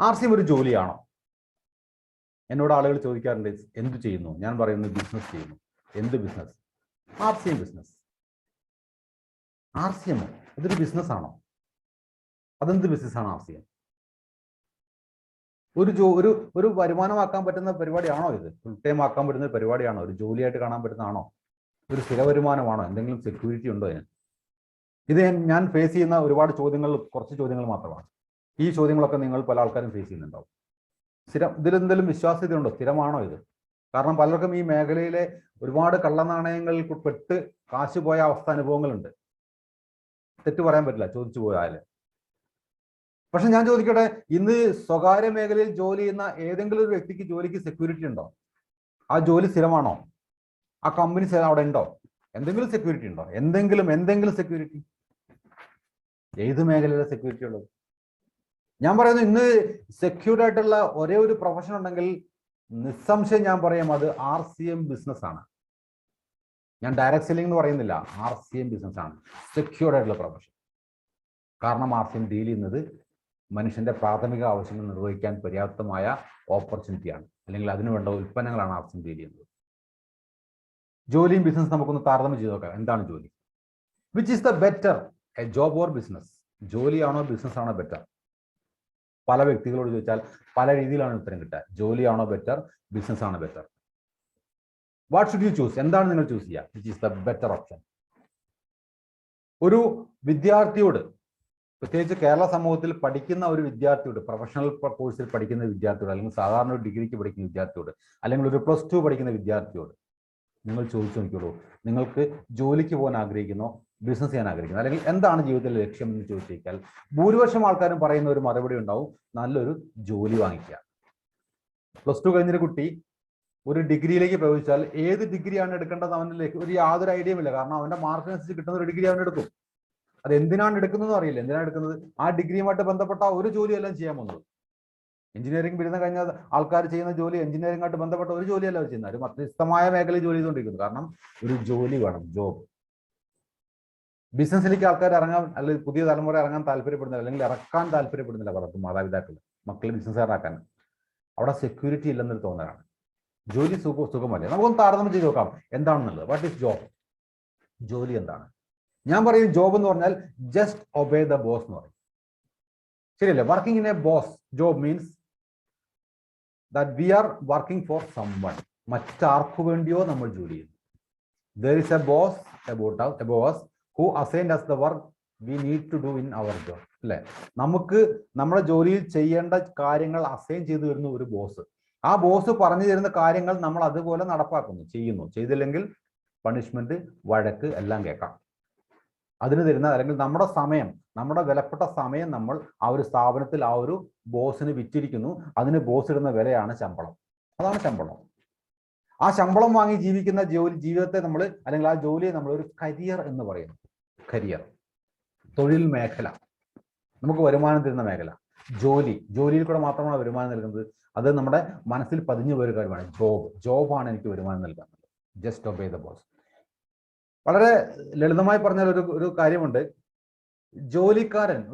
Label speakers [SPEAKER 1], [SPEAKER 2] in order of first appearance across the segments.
[SPEAKER 1] RCM ഒരു ജോലിയാണോ? എന്നോട് ആളുകൾ ചോദിക്കാറുണ്ട്, എന്ത് ചെയ്യുന്നു? ഞാൻ പറയുന്നു ബിസിനസ് ചെയ്യുന്നു. എന്ത് ബിസിനസ്? RCM business. RCM ഇതൊരു ബിസിനസ് ആണോ? അതെന്ത് ബിസിനസ്സാണ് RCM? ഒരു വരുമാനമാക്കാൻ പറ്റുന്ന പരിപാടിയാണോ ഇത്? ഫുൾ ടൈം ആക്കാൻ പറ്റുന്ന പരിപാടിയാണോ? ഒരു ജോലിയായിട്ട് കാണാൻ പറ്റുന്നതാണോ? ഒരു സ്ഥിര വരുമാനമാണോ? എന്തെങ്കിലും സെക്യൂരിറ്റി ഉണ്ടോ അതിന്? ഇത് ഞാൻ ഫേസ് ചെയ്യുന്ന ഒരുപാട് ചോദ്യങ്ങൾ, കുറച്ച് ചോദ്യങ്ങൾ മാത്രമാണ്. ഈ ചോദ്യങ്ങളൊക്കെ നിങ്ങൾ പല ആൾക്കാരും ഫേസ് ചെയ്യുന്നുണ്ടാവും. ഇതിലെന്തെങ്കിലും വിശ്വാസ്യത ഉണ്ടോ? സ്ഥിരമാണോ ഇത്? കാരണം പലർക്കും ഈ മേഖലയിലെ ഒരുപാട് കള്ളനാണയങ്ങളിൽ പെട്ട് കാശ് പോയ അവസ്ഥ അനുഭവങ്ങളുണ്ട്. തെറ്റ് പറയാൻ പറ്റില്ല ചോദിച്ചു പോയാൽ. പക്ഷെ ഞാൻ ചോദിക്കട്ടെ, ഇന്ന് സ്വകാര്യ മേഖലയിൽ ജോലി ചെയ്യുന്ന ഏതെങ്കിലും ഒരു വ്യക്തിക്ക് ജോലിക്ക് സെക്യൂരിറ്റി ഉണ്ടോ? ആ ജോലി സ്ഥിരമാണോ? ആ കമ്പനി അവിടെ ഉണ്ടോ? എന്തെങ്കിലും സെക്യൂരിറ്റി ഉണ്ടോ? എന്തെങ്കിലും സെക്യൂരിറ്റി? ഏത് മേഖലയിലെ സെക്യൂരിറ്റി ഉള്ളത്? ഞാൻ പറയുന്നു, ഇന്ന് സെക്യൂർഡ് ആയിട്ടുള്ള ഒരേ ഒരു പ്രൊഫഷൻ ഉണ്ടെങ്കിൽ നിസ്സംശയം ഞാൻ പറയും അത് RCM ബിസിനസ് ആണ്. ഞാൻ ഡയറക്ട് സെല്ലിംഗ് എന്ന് പറയുന്നില്ല, RCM ബിസിനസ് ആണ് സെക്യൂർഡ് ആയിട്ടുള്ള പ്രൊഫഷൻ. കാരണം RCM ഡീൽ ചെയ്യുന്നത് മനുഷ്യന്റെ പ്രാഥമിക ആവശ്യങ്ങൾ നിർവഹിക്കാൻ പര്യാപ്തമായ ഓപ്പർച്യൂണിറ്റിയാണ്, അല്ലെങ്കിൽ അതിനുവേണ്ട ഉൽപ്പന്നങ്ങളാണ് RCM ഡീൽ ചെയ്യുന്നത്. ജോലിയും ബിസിനസ് നമുക്കൊന്ന് താരതമ്യം ചെയ്ത് നോക്കാം. എന്താണ് ജോലി? Which is the better, a job or business? ജോലിയാണോ ബിസിനസ് ആണോ ബെറ്റർ? പല വ്യക്തികളോട് ചോദിച്ചാൽ പല രീതിയിലാണ് ഉത്തരം കിട്ടുക. ജോലിയാണോ ബെറ്റർ, ബിസിനസ് ആണോ better? What should you choose? എന്താണ് നിങ്ങൾ ചൂസ് ചെയ്യുക? Which is the better option? ഒരു വിദ്യാർത്ഥിയോട്, പ്രത്യേകിച്ച് കേരള സമൂഹത്തിൽ പഠിക്കുന്ന ഒരു വിദ്യാർത്ഥിയോട്, പ്രൊഫഷണൽ കോഴ്സിൽ പഠിക്കുന്ന വിദ്യാർത്ഥിയോട്, അല്ലെങ്കിൽ സാധാരണ ഒരു ഡിഗ്രിക്ക് പഠിക്കുന്ന വിദ്യാർത്ഥിയോട്, അല്ലെങ്കിൽ ഒരു +2 പഠിക്കുന്ന വിദ്യാർത്ഥിയോട് നിങ്ങൾ ചോദിച്ചു നോക്കിയോളൂ, നിങ്ങൾക്ക് ജോലിക്ക് പോകാൻ ആഗ്രഹിക്കുന്നോ, ബിസിനസ് ചെയ്യാൻ ആഗ്രഹിക്കുന്നു, അല്ലെങ്കിൽ എന്താണ് ജീവിതത്തിലെ ലക്ഷ്യം എന്ന് ചോദിച്ചാൽ ഭൂരിപക്ഷം ആൾക്കാരും പറയുന്ന ഒരു മറുപടി ഉണ്ടാവും, നല്ലൊരു ജോലി വാങ്ങിക്കുക. +2 കഴിഞ്ഞൊരു കുട്ടി ഒരു ഡിഗ്രിയിലേക്ക് പ്രവേശിച്ചാൽ ഏത് ഡിഗ്രിയാണ് എടുക്കേണ്ടത് അവൻ്റെ ഒരു യാതൊരു ഐഡിയയും ഇല്ല. കാരണം അവൻ്റെ മാർക്കിനനുസരിച്ച് കിട്ടുന്ന ഒരു ഡിഗ്രി അവൻ എടുക്കും. അത് എന്തിനാണ് എടുക്കുന്നതെന്ന് അറിയില്ല. എന്തിനാണ് എടുക്കുന്നത്? ആ ഡിഗ്രിയുമായിട്ട് ബന്ധപ്പെട്ട ഒരു ജോലിയെല്ലാം ചെയ്യാൻ പോകുന്നത്. എഞ്ചിനീയറിംഗ് ബിരുദം കഴിഞ്ഞ ആൾക്കാർ ചെയ്യുന്ന ജോലി എഞ്ചിനീയറിംഗായിട്ട് ബന്ധപ്പെട്ട ഒരു ജോലിയല്ല അവർ ചെയ്യുന്നത്. ഒരു മധ്യസ്ഥമായ മേഖലയിൽ ജോലി ചെയ്തുകൊണ്ടിരിക്കുന്നു. കാരണം ഒരു ജോലി വേണം, ജോബ്. ബിസിനസ്സിലേക്ക് ആൾക്കാർ ഇറങ്ങാൻ, അല്ലെങ്കിൽ പുതിയ തലമുറ ഇറങ്ങാൻ താല്പര്യപ്പെടുന്നില്ല, അല്ലെങ്കിൽ ഇറക്കാൻ താല്പര്യപ്പെടുന്നില്ല പലർക്കും മാതാപിതാക്കൾ മക്കളെ ബിസിനസ്സുകാരാക്കാൻ. അവിടെ സെക്യൂരിറ്റി ഇല്ലെന്നൊരു തോന്നലാണ്. ജോലി സുഖമല്ലേ? നമുക്കൊന്ന് താരതമ്യം ചെയ്ത് നോക്കാം എന്താണെന്നുള്ളത്. What is job? ജോലി എന്താണ്? ഞാൻ പറയും ജോബ് എന്ന് പറഞ്ഞാൽ ജസ്റ്റ് ഒബേ ദ ബോസ് എന്ന് പറയും. ശരിയല്ലേ? Working in a boss job means that we are working for someone. മറ്റാർക്കു വേണ്ടിയോ നമ്മൾ ജോലി ചെയ്യുന്നു. There is a boss above us who assigned us the work we need to do in our job. അല്ലെ? നമുക്ക് നമ്മുടെ ജോലിയിൽ ചെയ്യേണ്ട കാര്യങ്ങൾ അസൈൻ ചെയ്തു തരുന്ന ഒരു ബോസ്. ആ ബോസ് പറഞ്ഞു തരുന്ന കാര്യങ്ങൾ നമ്മൾ അതുപോലെ നടപ്പാക്കുന്നു, ചെയ്യുന്നു. ചെയ്തില്ലെങ്കിൽ പണിഷ്മെന്റ്, വഴക്ക് എല്ലാം കേൾക്കാം. അതിന് തരുന്ന, അല്ലെങ്കിൽ നമ്മുടെ സമയം, നമ്മുടെ വിലപ്പെട്ട സമയം നമ്മൾ ആ ഒരു സ്ഥാപനത്തിൽ ആ ഒരു ബോസിന് വിറ്റിരിക്കുന്നു. അതിന് ബോസ് ഇടുന്ന വിലയാണ് ശമ്പളം. അതാണ് ശമ്പളം. ആ ശമ്പളം വാങ്ങി ജീവിക്കുന്ന ജീവിതത്തെ നമ്മൾ, അല്ലെങ്കിൽ ആ ജോലിയെ നമ്മൾ ഒരു കരിയർ എന്ന് പറയുന്നു. കരിയർ, തൊഴിൽ മേഖല, നമുക്ക് വരുമാനം തരുന്ന മേഖല. ജോലിയിൽ കൂടെ മാത്രമാണ് വരുമാനം നൽകുന്നത്. അത് നമ്മുടെ മനസ്സിൽ പതിഞ്ഞു പോയൊരു കാര്യമാണ്. ജോബാണ് എനിക്ക് വരുമാനം നൽകുന്നത്. Just obey the boss. വളരെ ലളിതമായി പറഞ്ഞാൽ ഒരു കാര്യമുണ്ട്.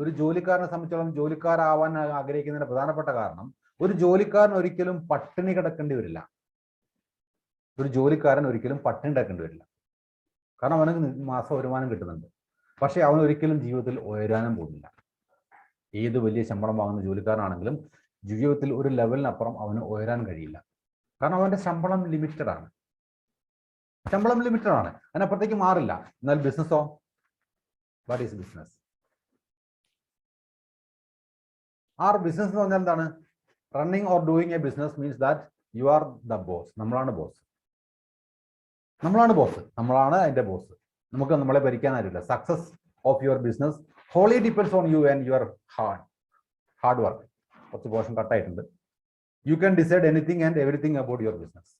[SPEAKER 1] ഒരു ജോലിക്കാരനെ സംബന്ധിച്ചോളം, ജോലിക്കാരാവാൻ ആഗ്രഹിക്കുന്നതിന്റെ പ്രധാനപ്പെട്ട കാരണം, ഒരു ജോലിക്കാരൻ ഒരിക്കലും പട്ടിണി കിടക്കേണ്ടി വരില്ല. കാരണം അവന് മാസ വരുമാനം കിട്ടുന്നുണ്ട്. പക്ഷെ അവൻ ഒരിക്കലും ജീവിതത്തിൽ ഉയരാനും പോകുന്നില്ല. ഏത് വലിയ ശമ്പളം വാങ്ങുന്ന ജോലിക്കാരനാണെങ്കിലും ജീവിതത്തിൽ ഒരു ലെവലിനപ്പുറം അവന് ഉയരാൻ കഴിയില്ല. കാരണം അവന്റെ ശമ്പളം ലിമിറ്റഡ് ആണ്. അതിനപ്പുറത്തേക്ക് മാറില്ല. എന്നാൽ ബിസിനസ്സോ? What is business? ബിസിനസ് എന്ന് പറഞ്ഞാൽ എന്താണ്? Running or doing a business means that you are the boss. നമ്മളാണ് അതിന്റെ ബോസ്. നമുക്ക് നമ്മളെ ഭരിക്കാൻ ആരില്ല. Success of your business wholly depends on you and your hard work. കുറച്ച് പോർഷൻ കട്ടായിട്ടുണ്ട്. You can decide anything and everything about your business.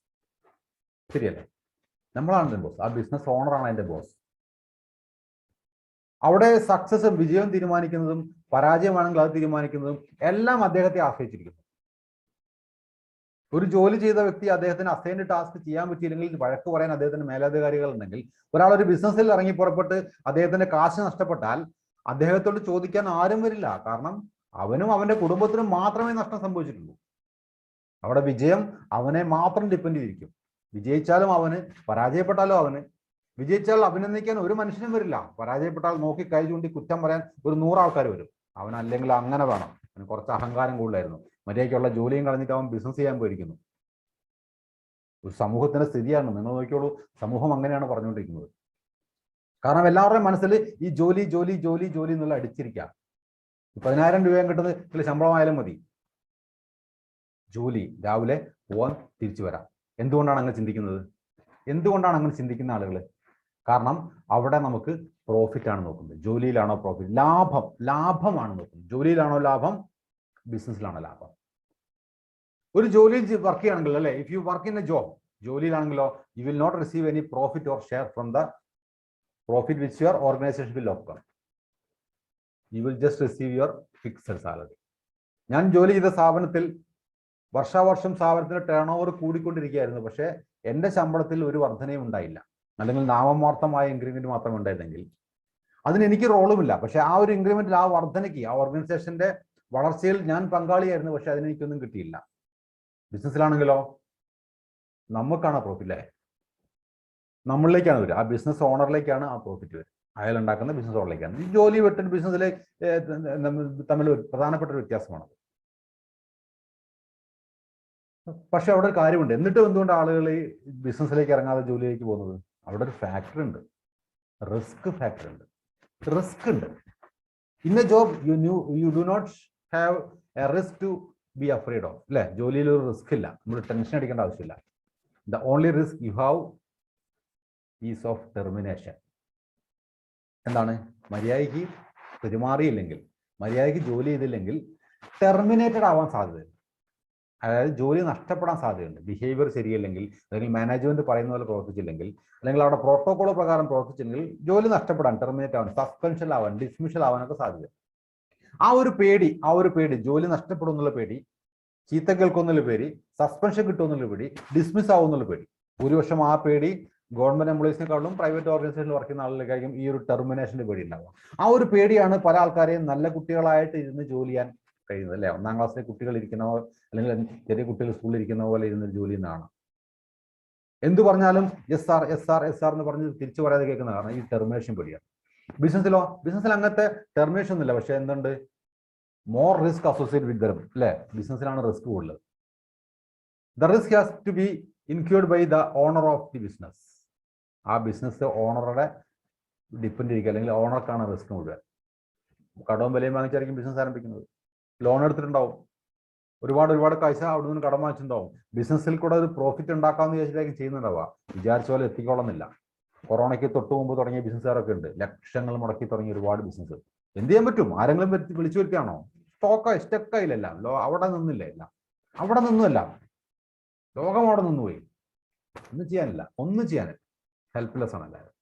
[SPEAKER 1] ശരിയല്ലേ? നമ്മളാണ് അതിന്റെ ബോസ്. ആ ബിസിനസ് ഓണറാണ് അതിന്റെ ബോസ്. അവിടെ സക്സസും വിജയവും തീരുമാനിക്കുന്നതും പരാജയമാണെങ്കിൽ അത് തീരുമാനിക്കുന്നതും എല്ലാം അദ്ദേഹത്തെ ആശ്രയിച്ചിരിക്കുന്നു. ഒരു ജോലി ചെയ്ത വ്യക്തി അദ്ദേഹത്തിന് അസൈൻഡ് ടാസ്ക് ചെയ്യാൻ പറ്റിയില്ലെങ്കിൽ വഴക്ക് പറയാൻ അദ്ദേഹത്തിന് മേലധികാരികൾ ഉണ്ടെങ്കിൽ, ഒരാൾ ഒരു ബിസിനസ്സിൽ ഇറങ്ങി പുറപ്പെട്ട് അദ്ദേഹത്തിന്റെ കാശ് നഷ്ടപ്പെട്ടാൽ അദ്ദേഹത്തോട് ചോദിക്കാൻ ആരും വരില്ല. കാരണം അവനും അവന്റെ കുടുംബത്തിനും മാത്രമേ നഷ്ടം സംഭവിച്ചിട്ടുള്ളൂ. അവിടെ വിജയം അവനെ മാത്രം ഡിപ്പെൻഡ് ചെയ്തിരിക്കും. വിജയിച്ചാലും അവന്, പരാജയപ്പെട്ടാലും അവന്. വിജയിച്ചാൽ അഭിനന്ദിക്കാൻ ഒരു മനുഷ്യനും വരില്ല, പരാജയപ്പെട്ടാൽ നോക്കി കൈ ചൂണ്ടി കുറ്റം പറയാൻ ഒരു 100 ആൾക്കാർ വരും. അവൻ അല്ലെങ്കിൽ അങ്ങനെ വേണം. അവന് കുറച്ച് അഹങ്കാരം കൂടുതലായിരുന്നു. മര്യാദയ്ക്കുള്ള ജോലിയും കളഞ്ഞിട്ട് അവൻ ബിസിനസ് ചെയ്യാൻ പോയിരിക്കുന്നു. ഒരു സമൂഹത്തിന്റെ സ്ഥിതിയാണ്. നിങ്ങൾ നോക്കിയോളൂ, സമൂഹം അങ്ങനെയാണ് പറഞ്ഞുകൊണ്ടിരിക്കുന്നത്. കാരണം എല്ലാവരുടെയും മനസ്സിൽ ഈ ജോലി ജോലി ജോലി ജോലി എന്നുള്ള അടിച്ചിരിക്കുക. 10,000 രൂപയും കിട്ടുന്നത് ശമ്പളമായാലും മതി, ജോലി, രാവിലെ പോവാൻ തിരിച്ചു വരാം. എന്തുകൊണ്ടാണ് അങ്ങനെ ചിന്തിക്കുന്നത്? എന്തുകൊണ്ടാണ് അങ്ങനെ ചിന്തിക്കുന്ന ആളുകൾ? കാരണം അവിടെ നമുക്ക് പ്രോഫിറ്റ് ആണ് നോക്കുന്നത്. ജോലിയിലാണോ പ്രോഫിറ്റ്? ലാഭമാണ് നോക്കുന്നത്. ജോലിയിലാണോ ലാഭം? ബിസിനസ്സിലാണോ ലാഭം? ഒരു ജോലിയിൽ വർക്ക് ചെയ്യുകയാണെങ്കിൽ, അല്ലെ, if you work in a job, ജോലിയിലാണെങ്കിലോ, you will not receive any profit or share from the profit which your organisation will offer. You will just receive your fixed salary. ഞാൻ ജോലി ചെയ്ത സ്ഥാപനത്തിൽ വർഷാവർഷം സ്ഥാപനത്തിന്റെ ടേൺ ഓവർ കൂടിക്കൊണ്ടിരിക്കുകയായിരുന്നു. പക്ഷേ എൻ്റെ ശമ്പളത്തിൽ ഒരു വർധനയും ഉണ്ടായില്ല. അല്ലെങ്കിൽ നാമമാർത്ഥമായ ഇൻക്രിമെന്റ് മാത്രം ഉണ്ടായിരുന്നെങ്കിൽ അതിന് എനിക്ക് റോളുമില്ല. പക്ഷെ ആ ഒരു ഇൻക്രിമെന്റിൽ, ആ വർധനയ്ക്ക്, ആ ഓർഗനൈസേഷന്റെ വളർച്ചയിൽ ഞാൻ പങ്കാളിയായിരുന്നു. പക്ഷെ അതിനെനിക്കൊന്നും കിട്ടിയില്ല. ബിസിനസ്സിലാണെങ്കിലോ നമുക്കാണ് പ്രോഫിറ്റ്, അല്ലേ? നമ്മളിലേക്കാണ് വരിക. ആ ബിസിനസ് ഓണറിലേക്കാണ് ആ പ്രോഫിറ്റ് വരിക. അയാൾ ഉണ്ടാക്കുന്ന ബിസിനസ് ഓണറിലേക്കാണ്. ഈ ജോലി വിട്ടിട്ട് ബിസിനസ്സിലെ തമ്മിൽ പ്രധാനപ്പെട്ട ഒരു വ്യത്യാസമാണ്. പക്ഷെ അവിടെ ഒരു കാര്യമുണ്ട്. എന്നിട്ടും എന്തുകൊണ്ട് ആളുകൾ ഈ ബിസിനസ്സിലേക്ക് ഇറങ്ങാതെ ജോലിയിലേക്ക് പോകുന്നത്? അവിടെ ഒരു ഫാക്ടർ ഉണ്ട്, റിസ്ക് ഫാക്ടർ ഉണ്ട്. റിസ്ക് ഉണ്ട്. In a job you do not have a risk to be afraid of, അല്ലെ? ജോലിയിൽ ഒരു റിസ്ക് ഇല്ല, നമ്മൾ ടെൻഷൻ അടിക്കേണ്ട ആവശ്യമില്ല. The only risk you have is of termination. എന്താണ്? മര്യാദയ്ക്ക് പെരുമാറിയില്ലെങ്കിൽ, മര്യാദയ്ക്ക് ജോലി ചെയ്തില്ലെങ്കിൽ ടെർമിനേറ്റഡ് ആവാൻ സാധ്യതയുണ്ട്. അതായത് ജോലി നഷ്ടപ്പെടാൻ സാധ്യതയുണ്ട്. ബിഹേവിയർ ശരിയല്ലെങ്കിൽ, അല്ലെങ്കിൽ മാനേജ്മെന്റ് പറയുന്ന പോലെ പ്രവർത്തിച്ചില്ലെങ്കിൽ, അല്ലെങ്കിൽ അവിടെ പ്രോട്ടോകോൾ പ്രകാരം പ്രവർത്തിച്ചില്ലെങ്കിൽ ജോലി നഷ്ടപ്പെടാൻ, ടെർമിനേറ്റ് ആവാൻ, സസ്പെൻഷൻ ആവാൻ, ഡിസ്മിഷൽ ആവാനൊക്കെ സാധ്യത. ആ ഒരു പേടി, ജോലി നഷ്ടപ്പെടും എന്നുള്ള പേടി, ചീത്ത കേൾക്കുന്നുള്ള പേടി, സസ്പെൻഷൻ കിട്ടുമെന്നുള്ള പേടി, ഡിസ്മിസ് ആവുന്നുള്ള പേടി. ഭൂരിപക്ഷം ആ പേടി ഗവൺമെന്റ് എംപ്ലോയീസിനെക്കാളും പ്രൈവറ്റ് ഓർഗനൈസേഷനിൽ വർക്ക് ചെയ്യുന്ന ആളുകൾക്കായിരിക്കും ഈ ഒരു ടെർമിനേഷന്റെ പേടി ഉണ്ടാവുക. ആ ഒരു പേടിയാണ് പല ആൾക്കാരെയും നല്ല കുട്ടികളായിട്ട് ഇരുന്ന് ജോലി ചെയ്യാൻ കഴിയുന്നത്, അല്ലെ? 1-ാം ക്ലാസ്സിലെ കുട്ടികൾ ഇരിക്കുന്ന, അല്ലെങ്കിൽ ചെറിയ കുട്ടികൾ സ്കൂളിൽ ഇരിക്കുന്ന പോലെ ഇരുന്ന് ജോലി ചെയ്യുന്നതാണ്. എന്ത് പറഞ്ഞാലും എസ് ആർ എന്ന് പറഞ്ഞ് തിരിച്ചു പറയാതെ കേൾക്കുന്ന കാരണം ഈ ടെർമിനേഷൻ പേടിയാണ്. ബിസിനസ്സിൽ അങ്ങനത്തെ ടെർമിനേഷൻ ഒന്നുമില്ല. പക്ഷെ എന്തുണ്ട്? More risk associate with them, അല്ലെ? ബിസിനസ്സിലാണ് റിസ്ക് കൂടുതൽ. The risk has to be incurred by the owner of the business. ആ ബിസിനസ് ഓണറുടെ ഡിപ്പെൻഡ് ഇരിക്കുക, അല്ലെങ്കിൽ ഓണർക്കാണ് റിസ്ക് മുഴുവൻ. കടവും വിലയും വാങ്ങിച്ചായിരിക്കും ബിസിനസ് ആരംഭിക്കുന്നത്. ലോൺ എടുത്തിട്ടുണ്ടാവും, ഒരുപാട് പൈസ അവിടെ നിന്ന് കടം വാങ്ങിച്ചിട്ടുണ്ടാവും. ബിസിനസ്സിൽ കൂടെ ഒരു പ്രോഫിറ്റ് ഉണ്ടാക്കാമെന്ന് വിചാരിച്ചിട്ടായിരിക്കും ചെയ്യുന്നുണ്ടാവുക. വിചാരിച്ച പോലെ എത്തിക്കോളുന്നില്ല. കൊറോണയ്ക്ക് തൊട്ട് മുമ്പ് തുടങ്ങിയ ബിസിനസ്സുകാരൊക്കെ ഉണ്ട്. ലക്ഷങ്ങൾ മുടക്കി തുടങ്ങിയ ഒരുപാട് ബിസിനസ്. എന്ത് ചെയ്യാൻ പറ്റും? ആരെങ്കിലും വിളിച്ചു വരുത്തിയാണോ? സ്റ്റക്കായില്ല. അവിടെ നിന്നില്ല, എല്ലാം അവിടെ നിന്നുമല്ല, ലോകം അവിടെ നിന്നുപോയി. ഒന്നും ചെയ്യാനില്ല. ഹെൽപ്ലെസ് ആണ് എല്ലാവരും.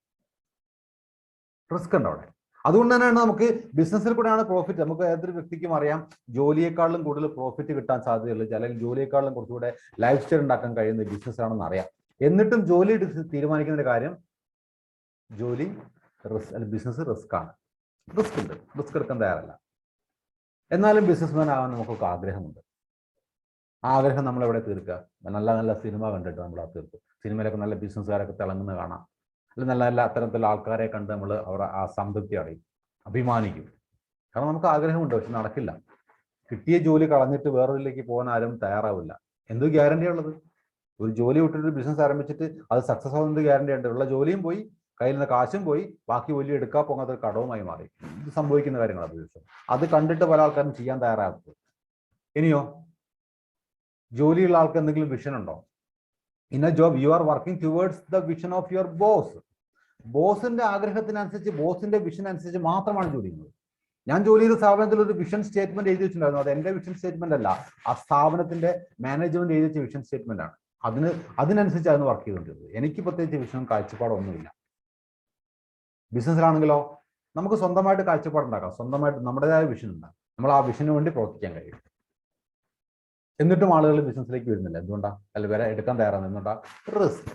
[SPEAKER 1] റിസ്ക് ഉണ്ട് അവിടെ. അതുകൊണ്ട് തന്നെയാണ് നമുക്ക് ബിസിനസ്സിൽ കൂടെയാണ് പ്രോഫിറ്റ്. നമുക്ക് ഏതൊരു വ്യക്തിക്കും അറിയാം, ജോലിയെക്കാളും കൂടുതൽ പ്രോഫിറ്റ് കിട്ടാൻ സാധ്യതയുള്ളത്, അല്ലെങ്കിൽ ജോലിയെക്കാളും കുറച്ചുകൂടെ ലൈഫ് സ്റ്റൈൽ ഉണ്ടാക്കാൻ കഴിയുന്ന ബിസിനസ് ആണെന്ന് അറിയാം. എന്നിട്ടും ജോലി തീരുമാനിക്കുന്ന കാര്യം, ബിസിനസ് റിസ്ക് ആണ്. റിസ്ക് എടുക്കാൻ തയ്യാറല്ല. എന്നാലും ബിസിനസ്മാൻ ആവാൻ നമുക്കൊക്കെ ആഗ്രഹമുണ്ട്. ആഗ്രഹം നമ്മളെവിടെ തീർക്കുക? നല്ല സിനിമ കണ്ടിട്ട് നമ്മൾ ആ തീർക്കും. സിനിമയിലൊക്കെ നല്ല ബിസിനസ്സുകാരൊക്കെ തിളങ്ങുന്ന കാണാം, അല്ലെങ്കിൽ നല്ല അത്തരത്തിലുള്ള ആൾക്കാരെ കണ്ട് നമ്മൾ അവർ ആ സംതൃപ്തി അടയും, അഭിമാനിക്കും. കാരണം നമുക്ക് ആഗ്രഹമുണ്ട്, പക്ഷെ നടക്കില്ല. കിട്ടിയ ജോലി കളഞ്ഞിട്ട് വേറൊരിലേക്ക് പോകാൻ ആരും തയ്യാറാവില്ല. എന്ത് ഗ്യാരണ്ടിയാണ് ഉള്ളത്? ഒരു ജോലി വിട്ടിട്ട് ബിസിനസ് ആരംഭിച്ചിട്ട് അത് സക്സസ് ആവുന്നത് ഗ്യാരണ്ടി ഉണ്ട്? ഉള്ള ജോലിയും പോയി, കയ്യിൽ നിന്ന് കാശും പോയി, ബാക്കി വലിയ എടുക്കാൻ പോകുന്നത് കടവുമായി മാറി. ഇത് സംഭവിക്കുന്ന കാര്യങ്ങളാണ് ദിവസം. അത് കണ്ടിട്ട് പല ആൾക്കാരും ചെയ്യാൻ തയ്യാറാകുന്നത്. ഇനിയോ, ജോലിയുള്ള ആൾക്ക് എന്തെങ്കിലും വിഷൻ ഉണ്ടോ? In a job you are working towards the vision of your boss. ബോസിന്റെ ആഗ്രഹത്തിനനുസരിച്ച്, ബോസിന്റെ വിഷൻ അനുസരിച്ച് മാത്രമാണ് ജോലി ചെയ്യുന്നത്. ഞാൻ ജോലി ചെയ്ത സ്ഥാപനത്തിൽ ഒരു വിഷൻ സ്റ്റേറ്റ്മെന്റ് എഴുതി വെച്ചിട്ടുണ്ടായിരുന്നു. അത് എന്റെ വിഷൻ സ്റ്റേറ്റ്മെന്റ് അല്ല, ആ സ്ഥാപനത്തിന്റെ മാനേജ്മെന്റ് എഴുതി വെച്ച വിഷൻ സ്റ്റേറ്റ്മെന്റ് ആണ്. അതിനനുസരിച്ചാണ് വർക്ക് ചെയ്തുകൊണ്ടിരുന്നത്. എനിക്ക് പ്രത്യേകിച്ച് വിഷനും കാഴ്ചപ്പാടൊന്നുമില്ല. ബിസിനസ്സിലാണെങ്കിലോ നമുക്ക് സ്വന്തമായിട്ട് കാഴ്ചപ്പാടുണ്ടാക്കാം, സ്വന്തമായിട്ട് നമ്മുടേതായ വിഷൻ ഉണ്ടാകും. നമ്മൾ ആ വിഷന് വേണ്ടി പ്രവർത്തിക്കാൻ കഴിയും. എന്നിട്ടും ആളുകൾ ബിസിനസ്സിലേക്ക് വരുന്നില്ല. എന്തുകൊണ്ടാ? അല്ല, വരെ എടുക്കാൻ തയ്യാറാണ്. എന്തുകൊണ്ടാ? റിസ്ക്.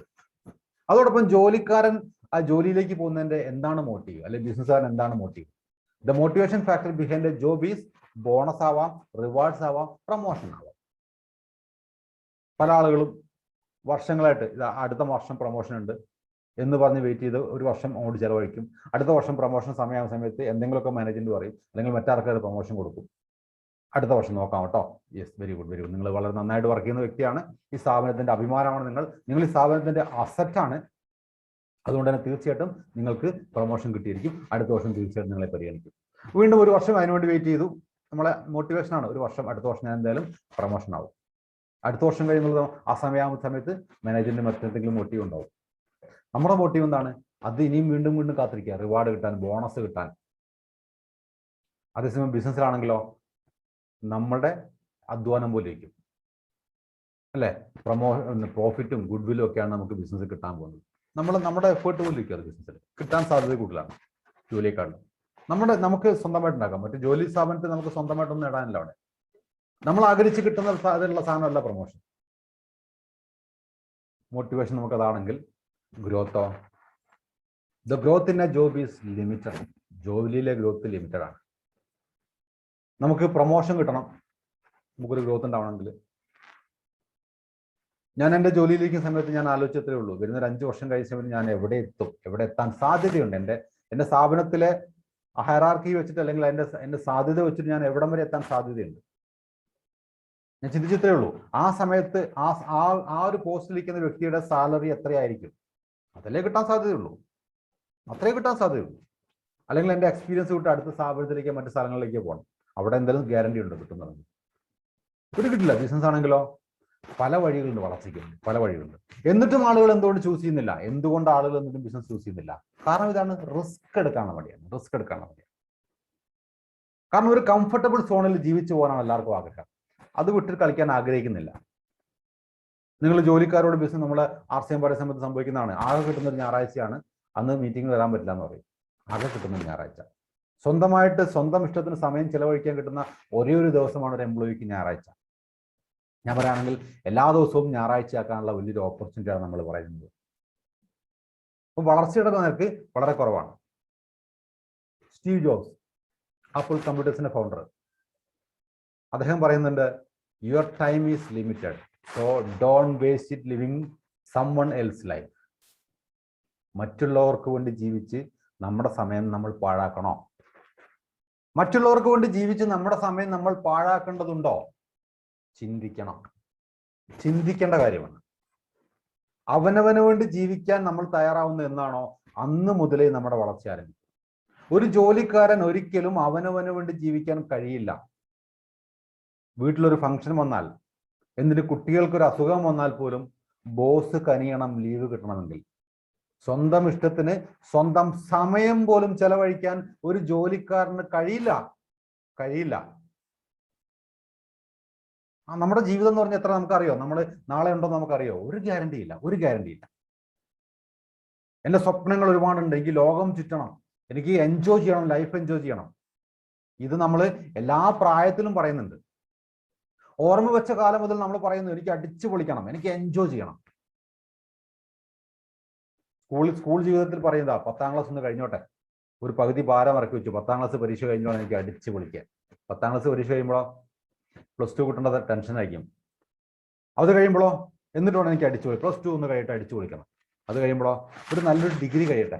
[SPEAKER 1] അതോടൊപ്പം ജോലിക്കാരൻ ആ ജോലിയിലേക്ക് പോകുന്നതിന്റെ എന്താണ് മോട്ടീവ്? അല്ലെങ്കിൽ ബിസിനസ്സുകാരൻ എന്താണ് motive? The motivation factor behind A job is bonus ആവാം, റിവാർഡ്സ് ആവാം, പ്രൊമോഷൻ ആവാം. പല ആളുകളും വർഷങ്ങളായിട്ട് ഇത് അടുത്ത വർഷം പ്രൊമോഷൻ ഉണ്ട് എന്ന് പറഞ്ഞ് വെയിറ്റ് ചെയ്ത് ഒരു വർഷം അങ്ങോട്ട് ചിലവഴിക്കും. അടുത്ത വർഷം പ്രൊമോഷൻ സമയമാകുന്ന സമയത്ത് എന്തെങ്കിലുമൊക്കെ മാനേജ്മെന്റ് പറയും, അല്ലെങ്കിൽ മറ്റാർക്കാർ പ്രൊമോഷൻ കൊടുക്കും. അടുത്ത വർഷം നോക്കാം കേട്ടോ. Yes, very good, very good. നിങ്ങൾ വളരെ നന്നായിട്ട് വർക്ക് ചെയ്യുന്ന വ്യക്തിയാണ്. ഈ സ്ഥാപനത്തിന്റെ അഭിമാനമാണ് നിങ്ങൾ ഈ സ്ഥാപനത്തിന്റെ അസറ്റാണ്. അതുകൊണ്ട് തന്നെ തീർച്ചയായിട്ടും നിങ്ങൾക്ക് പ്രൊമോഷൻ കിട്ടിയിരിക്കും. അടുത്ത വർഷം തീർച്ചയായിട്ടും നിങ്ങളെ പരിഗണിക്കും. വീണ്ടും ഒരു വർഷം അതിനുവേണ്ടി വെയിറ്റ് ചെയ്തു. നമ്മളെ മോട്ടിവേഷനാണ് ഒരു വർഷം, അടുത്ത വർഷം ഞാൻ എന്തായാലും പ്രൊമോഷൻ ആവും. അടുത്ത വർഷം കഴിയുമ്പോൾ ആ സമയമാകുന്ന സമയത്ത് മാനേജറിന്റെ മറ്റെന്തെങ്കിലും മോട്ടീവ് ഉണ്ടാവും. നമ്മുടെ മോട്ടീവ് എന്താണ്? അത് ഇനിയും വീണ്ടും വീണ്ടും കാത്തിരിക്കുക, റിവാർഡ് കിട്ടാൻ, ബോണസ് കിട്ടാൻ. അതേസമയം ബിസിനസ്സിലാണെങ്കിലോ നമ്മുടെ അധ്വാനം പോലെ ഇരിക്കും അല്ലേ? പ്രോഫിറ്റും ഗുഡ് വില്ലും ഒക്കെയാണ് നമുക്ക് ബിസിനസ് കിട്ടാൻ പോകുന്നത്. നമ്മുടെ എഫേർട്ട് പോലും ഇരിക്കും അത് ബിസിനസ്സിൽ കിട്ടാൻ സാധ്യത കൂടുതലാണ് ജോലിയെക്കാളും. നമുക്ക് സ്വന്തമായിട്ട് ഉണ്ടാക്കാം. മറ്റു ജോലി സ്ഥാപനത്തിൽ നമുക്ക് സ്വന്തമായിട്ടൊന്നും നേടാനില്ല. അവിടെ നമ്മൾ ആഗ്രഹിച്ച് കിട്ടുന്ന സാധ്യതയുള്ള സാധനമല്ല പ്രൊമോഷൻ. മോട്ടിവേഷൻ നമുക്ക് അതാണെങ്കിൽ ഗ്രോത്തോ, the growth in a job is limited. ജോലിയിലെ ഗ്രോത്ത് ലിമിറ്റഡ് ആണ്. നമുക്ക് പ്രൊമോഷൻ കിട്ടണം, നമുക്കൊരു ഗ്രോത്ത് ഉണ്ടാവണമെങ്കിൽ. ഞാൻ എൻ്റെ ജോലിയിലിരിക്കുന്ന സമയത്ത് ഞാൻ ആലോചിച്ചത്രേ ഉള്ളൂ, വരുന്നൊരു 5 വർഷം കഴിച്ച സമയത്ത് ഞാൻ എവിടെ എത്തും, എവിടെ എത്താൻ സാധ്യതയുണ്ട്, എൻ്റെ സ്ഥാപനത്തിലെ ഹയറാർക്കി വെച്ചിട്ട്, അല്ലെങ്കിൽ എൻ്റെ സാധ്യത വെച്ചിട്ട് ഞാൻ എവിടം വരെ എത്താൻ സാധ്യതയുണ്ട്. ഞാൻ ചിന്തിച്ചത്രേ ഉള്ളൂ. ആ സമയത്ത് ആ ഒരു പോസ്റ്റിലിരിക്കുന്ന വ്യക്തിയുടെ സാലറി എത്രയായിരിക്കും, അതല്ലേ കിട്ടാൻ സാധ്യതയുള്ളൂ, അത്രേ കിട്ടാൻ സാധ്യതയുള്ളൂ. അല്ലെങ്കിൽ എൻ്റെ എക്സ്പീരിയൻസ് വിട്ട് അടുത്ത സ്ഥാപനത്തിലേക്ക്, മറ്റു സ്ഥലങ്ങളിലേക്ക് പോകണം. അവിടെ എന്തായാലും ഗ്യാരണ്ടി ഉണ്ട് കിട്ടുന്നത്. ഒരു കിട്ടില്ല. ബിസിനസ് ആണെങ്കിലോ പല വഴികളുണ്ട് വളർച്ചയ്ക്കുണ്ട്, പല വഴികളുണ്ട്. എന്നിട്ടും ആളുകൾ എന്തുകൊണ്ട് ചൂസ് ചെയ്യുന്നില്ല? എന്തുകൊണ്ട് ആളുകൾ എന്നിട്ടും ബിസിനസ് ചൂസ് ചെയ്യുന്നില്ല? കാരണം ഇതാണ്, റിസ്ക് എടുക്കാനുള്ള മടിയാണ്. റിസ്ക് എടുക്കാനുള്ള മടിയാണ്. കാരണം ഒരു കംഫർട്ടബിൾ സോണിൽ ജീവിച്ചു പോകാനാണ് എല്ലാവർക്കും ആഗ്രഹം. അത് വിട്ട് കളിക്കാൻ ആഗ്രഹിക്കുന്നില്ല. നിങ്ങൾ ജോലിക്കാരോട് ബിസിനസ് നമ്മൾ RCM പറയുന്ന സമയത്ത് സംഭവിക്കുന്നതാണ്. ആകെ കിട്ടുന്നൊരു ഞായറാഴ്ചയാണ്, അന്ന് മീറ്റിംഗിൽ വരാൻ പറ്റില്ല എന്ന് പറയും. ആകെ കിട്ടുന്നൊരു ഞായറാഴ്ച. സ്വന്തമായിട്ട് സ്വന്തം ഇഷ്ടത്തിന് സമയം ചെലവഴിക്കാൻ കിട്ടുന്ന ഒരേ ഒരു ദിവസമാണ് ഒരു എംപ്ലോയിക്ക് ഞായറാഴ്ച. ഞാൻ പറയുകയാണെങ്കിൽ എല്ലാ ദിവസവും ഞായറാഴ്ചയാക്കാനുള്ള വലിയൊരു ഓപ്പർച്യൂണിറ്റിയാണ് നമ്മൾ പറയുന്നത്. അപ്പോൾ വളർച്ചയുടെ നിരക്ക് വളരെ കുറവാണ്. സ്റ്റീവ് ജോബ്സ്, ആപ്പിൾ കമ്പ്യൂട്ടേഴ്സിന്റെ ഫൗണ്ടർ, അദ്ദേഹം പറയുന്നുണ്ട്, your time is limited, so don't waste it living someone else life. മറ്റുള്ളവർക്ക് വേണ്ടി ജീവിച്ച് നമ്മുടെ സമയം നമ്മൾ പാഴാക്കണോ? മറ്റുള്ളവർക്ക് വേണ്ടി ജീവിച്ച് നമ്മുടെ സമയം നമ്മൾ പാഴാക്കേണ്ടതുണ്ടോ? ചിന്തിക്കണം. ചിന്തിക്കേണ്ട കാര്യമാണ്. അവനവന് വേണ്ടി ജീവിക്കാൻ നമ്മൾ തയ്യാറാവുന്ന എന്നാണോ അന്ന് മുതലേ നമ്മുടെ വളർച്ച ആരംഭിക്കും. ഒരു ജോലിക്കാരൻ ഒരിക്കലും അവനവന് വേണ്ടി ജീവിക്കാൻ കഴിയില്ല. വീട്ടിലൊരു ഫംഗ്ഷൻ വന്നാൽ, എന്നിട്ട് കുട്ടികൾക്കൊരു അസുഖം വന്നാൽ പോലും ബോസ് കനിയണം ലീവ് കിട്ടണമെങ്കിൽ. സ്വന്തം ഇഷ്ടത്തിന് സ്വന്തം സമയം പോലും ചെലവഴിക്കാൻ ഒരു ജോലിക്കാരന് കഴിയില്ല. നമ്മുടെ ജീവിതം എന്ന് പറഞ്ഞാൽ എത്ര നമുക്കറിയോ? നമ്മൾ നാളെ ഉണ്ടോ നമുക്കറിയോ? ഒരു ഗ്യാരണ്ടി ഇല്ല. എൻ്റെ സ്വപ്നങ്ങൾ ഒരുപാടുണ്ട്. എനിക്ക് ലോകം ചുറ്റണം, എനിക്ക് എൻജോയ് ചെയ്യണം, ലൈഫ് എൻജോയ് ചെയ്യണം. ഇത് നമ്മൾ എല്ലാ പ്രായത്തിലും പറയുന്നുണ്ട്. ഓർമ്മ വെച്ച കാലം മുതൽ നമ്മൾ പറയുന്നു, എനിക്ക് അടിച്ചു പൊളിക്കണം, എനിക്ക് എൻജോയ് ചെയ്യണം. സ്കൂൾ ജീവിതത്തിൽ പറയുന്നതാ, 10ാം ക്ലാസ് ഒന്ന് കഴിഞ്ഞോട്ടെ, ഒരു പകുതി ഭാരം ഇറക്കി വെച്ചു, 10ാം ക്ലാസ് പരീക്ഷ കഴിഞ്ഞോളാം എനിക്ക് അടിച്ചു പൊളിക്കാൻ. 10ാം ക്ലാസ് പരീക്ഷ കഴിയുമ്പോഴോ +2 കിട്ടേണ്ടത് ടെൻഷൻ ആയിരിക്കും. അത് കഴിയുമ്പോഴോ എന്നിട്ട് വേണം എനിക്ക് അടിച്ചു പൊളിക്കാം. +2 ഒന്ന് കഴിയട്ടെ, അടിച്ചു പൊളിക്കണം. അത് കഴിയുമ്പോഴോ ഒരു നല്ലൊരു ഡിഗ്രി കഴിയട്ടെ,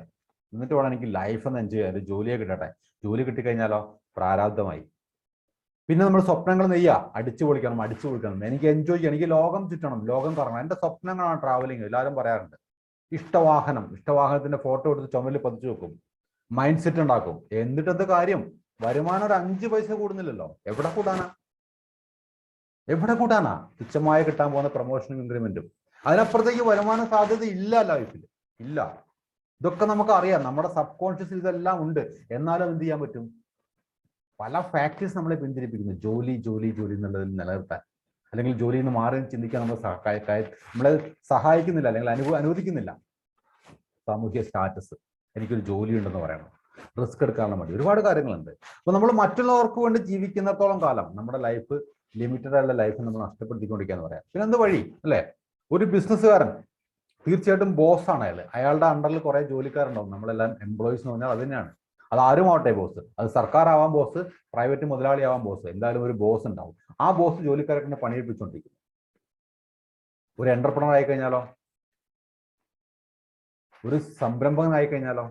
[SPEAKER 1] എന്നിട്ട് വേണം എനിക്ക് ലൈഫ് ഒന്ന് എൻജോയ് ചെയ്യാൻ, ഒരു ജോലിയെ കിട്ടട്ടെ. ജോലി കിട്ടിക്കഴിഞ്ഞാലോ പ്രാരാബ്ധമായി. പിന്നെ നമ്മൾ സ്വപ്നങ്ങൾ നെയ്യാ, അടിച്ചു പൊളിക്കണം, എനിക്ക് എൻജോയ് ചെയ്യണം, എനിക്ക് ലോകം ചുറ്റണം, ലോകം കറങ്ങണം. എൻ്റെ സ്വപ്നങ്ങളാണ് ട്രാവലിങ്. എല്ലാവരും പറയാറുണ്ട്. ഇഷ്ടവാഹനത്തിന്റെ ഫോട്ടോ എടുത്ത് ചുമലിൽ പതിച്ചു വെക്കും, മൈൻഡ് സെറ്റ് ഉണ്ടാക്കും. എന്നിട്ട് എന്ത് കാര്യം? വരുമാനം ഒരു 5 പൈസ കൂടുന്നില്ലല്ലോ. എവിടെ കൂട്ടാനാ? തുച്ഛമായി കിട്ടാൻ പോകുന്ന പ്രൊമോഷനും ഇൻക്രിമെന്റും. അതിനപ്പുറത്തേക്ക് വരുമാന സാധ്യത ഇല്ല ലൈഫിൽ, ഇല്ല. ഇതൊക്കെ നമുക്ക് അറിയാം, നമ്മുടെ സബ് കോൺഷ്യസിൽ ഇതെല്ലാം ഉണ്ട്. എന്നാലും എന്ത് ചെയ്യാൻ പറ്റും? പല ഫാക്ടേഴ്സ് നമ്മളെ പിന്തിരിപ്പിക്കുന്നു. ജോലി എന്നുള്ളതിൽ നിലനിർത്താൻ, അല്ലെങ്കിൽ ജോലിയിൽ നിന്ന് മാറി ചിന്തിക്കാൻ നമ്മളെ സഹായിക്കുന്നില്ല, അല്ലെങ്കിൽ അനുവദിക്കുന്നില്ല. സാമൂഹ്യ സ്റ്റാറ്റസ്, എനിക്കൊരു ജോലി ഉണ്ടെന്ന് പറയണം, റിസ്ക് എടുക്കാനുള്ള മടി, ഒരുപാട് കാര്യങ്ങളുണ്ട്. അപ്പൊ നമ്മൾ മറ്റുള്ളവർക്ക് വേണ്ടി ജീവിക്കുന്നിടത്തോളം കാലം നമ്മുടെ ലൈഫ് ലിമിറ്റഡ് ആയുള്ള ലൈഫ് നമ്മൾ നഷ്ടപ്പെടുത്തിക്കൊണ്ടിരിക്കാന്ന് പറയാം. പിന്നെ എന്ത് വഴി അല്ലേ? ഒരു ബിസിനസ്സുകാരൻ തീർച്ചയായിട്ടും ബോസാണ് അയാളുടെ അണ്ടറിൽ കുറെ ജോലിക്കാരുണ്ടാവും. നമ്മളെല്ലാം എംപ്ലോയീസ് എന്ന് പറഞ്ഞാൽ അത് തന്നെയാണ്. അത് ആരുമാവട്ടെ ബോസ്, അത് സർക്കാർ ആവാൻ ബോസ്, പ്രൈവറ്റ് മുതലാളി ആവാൻ ബോസ്, എന്തായാലും ഒരു ബോസ് ഉണ്ടാവും. ആ ബോസ് ജോലിക്കാരെ തന്നെ പണിയെടുപ്പിച്ചുകൊണ്ടിരിക്കും. ഒരു എന്റർപ്രണർ ആയി കഴിഞ്ഞാലോ, ഒരു സംരംഭകനായി കഴിഞ്ഞാലോ,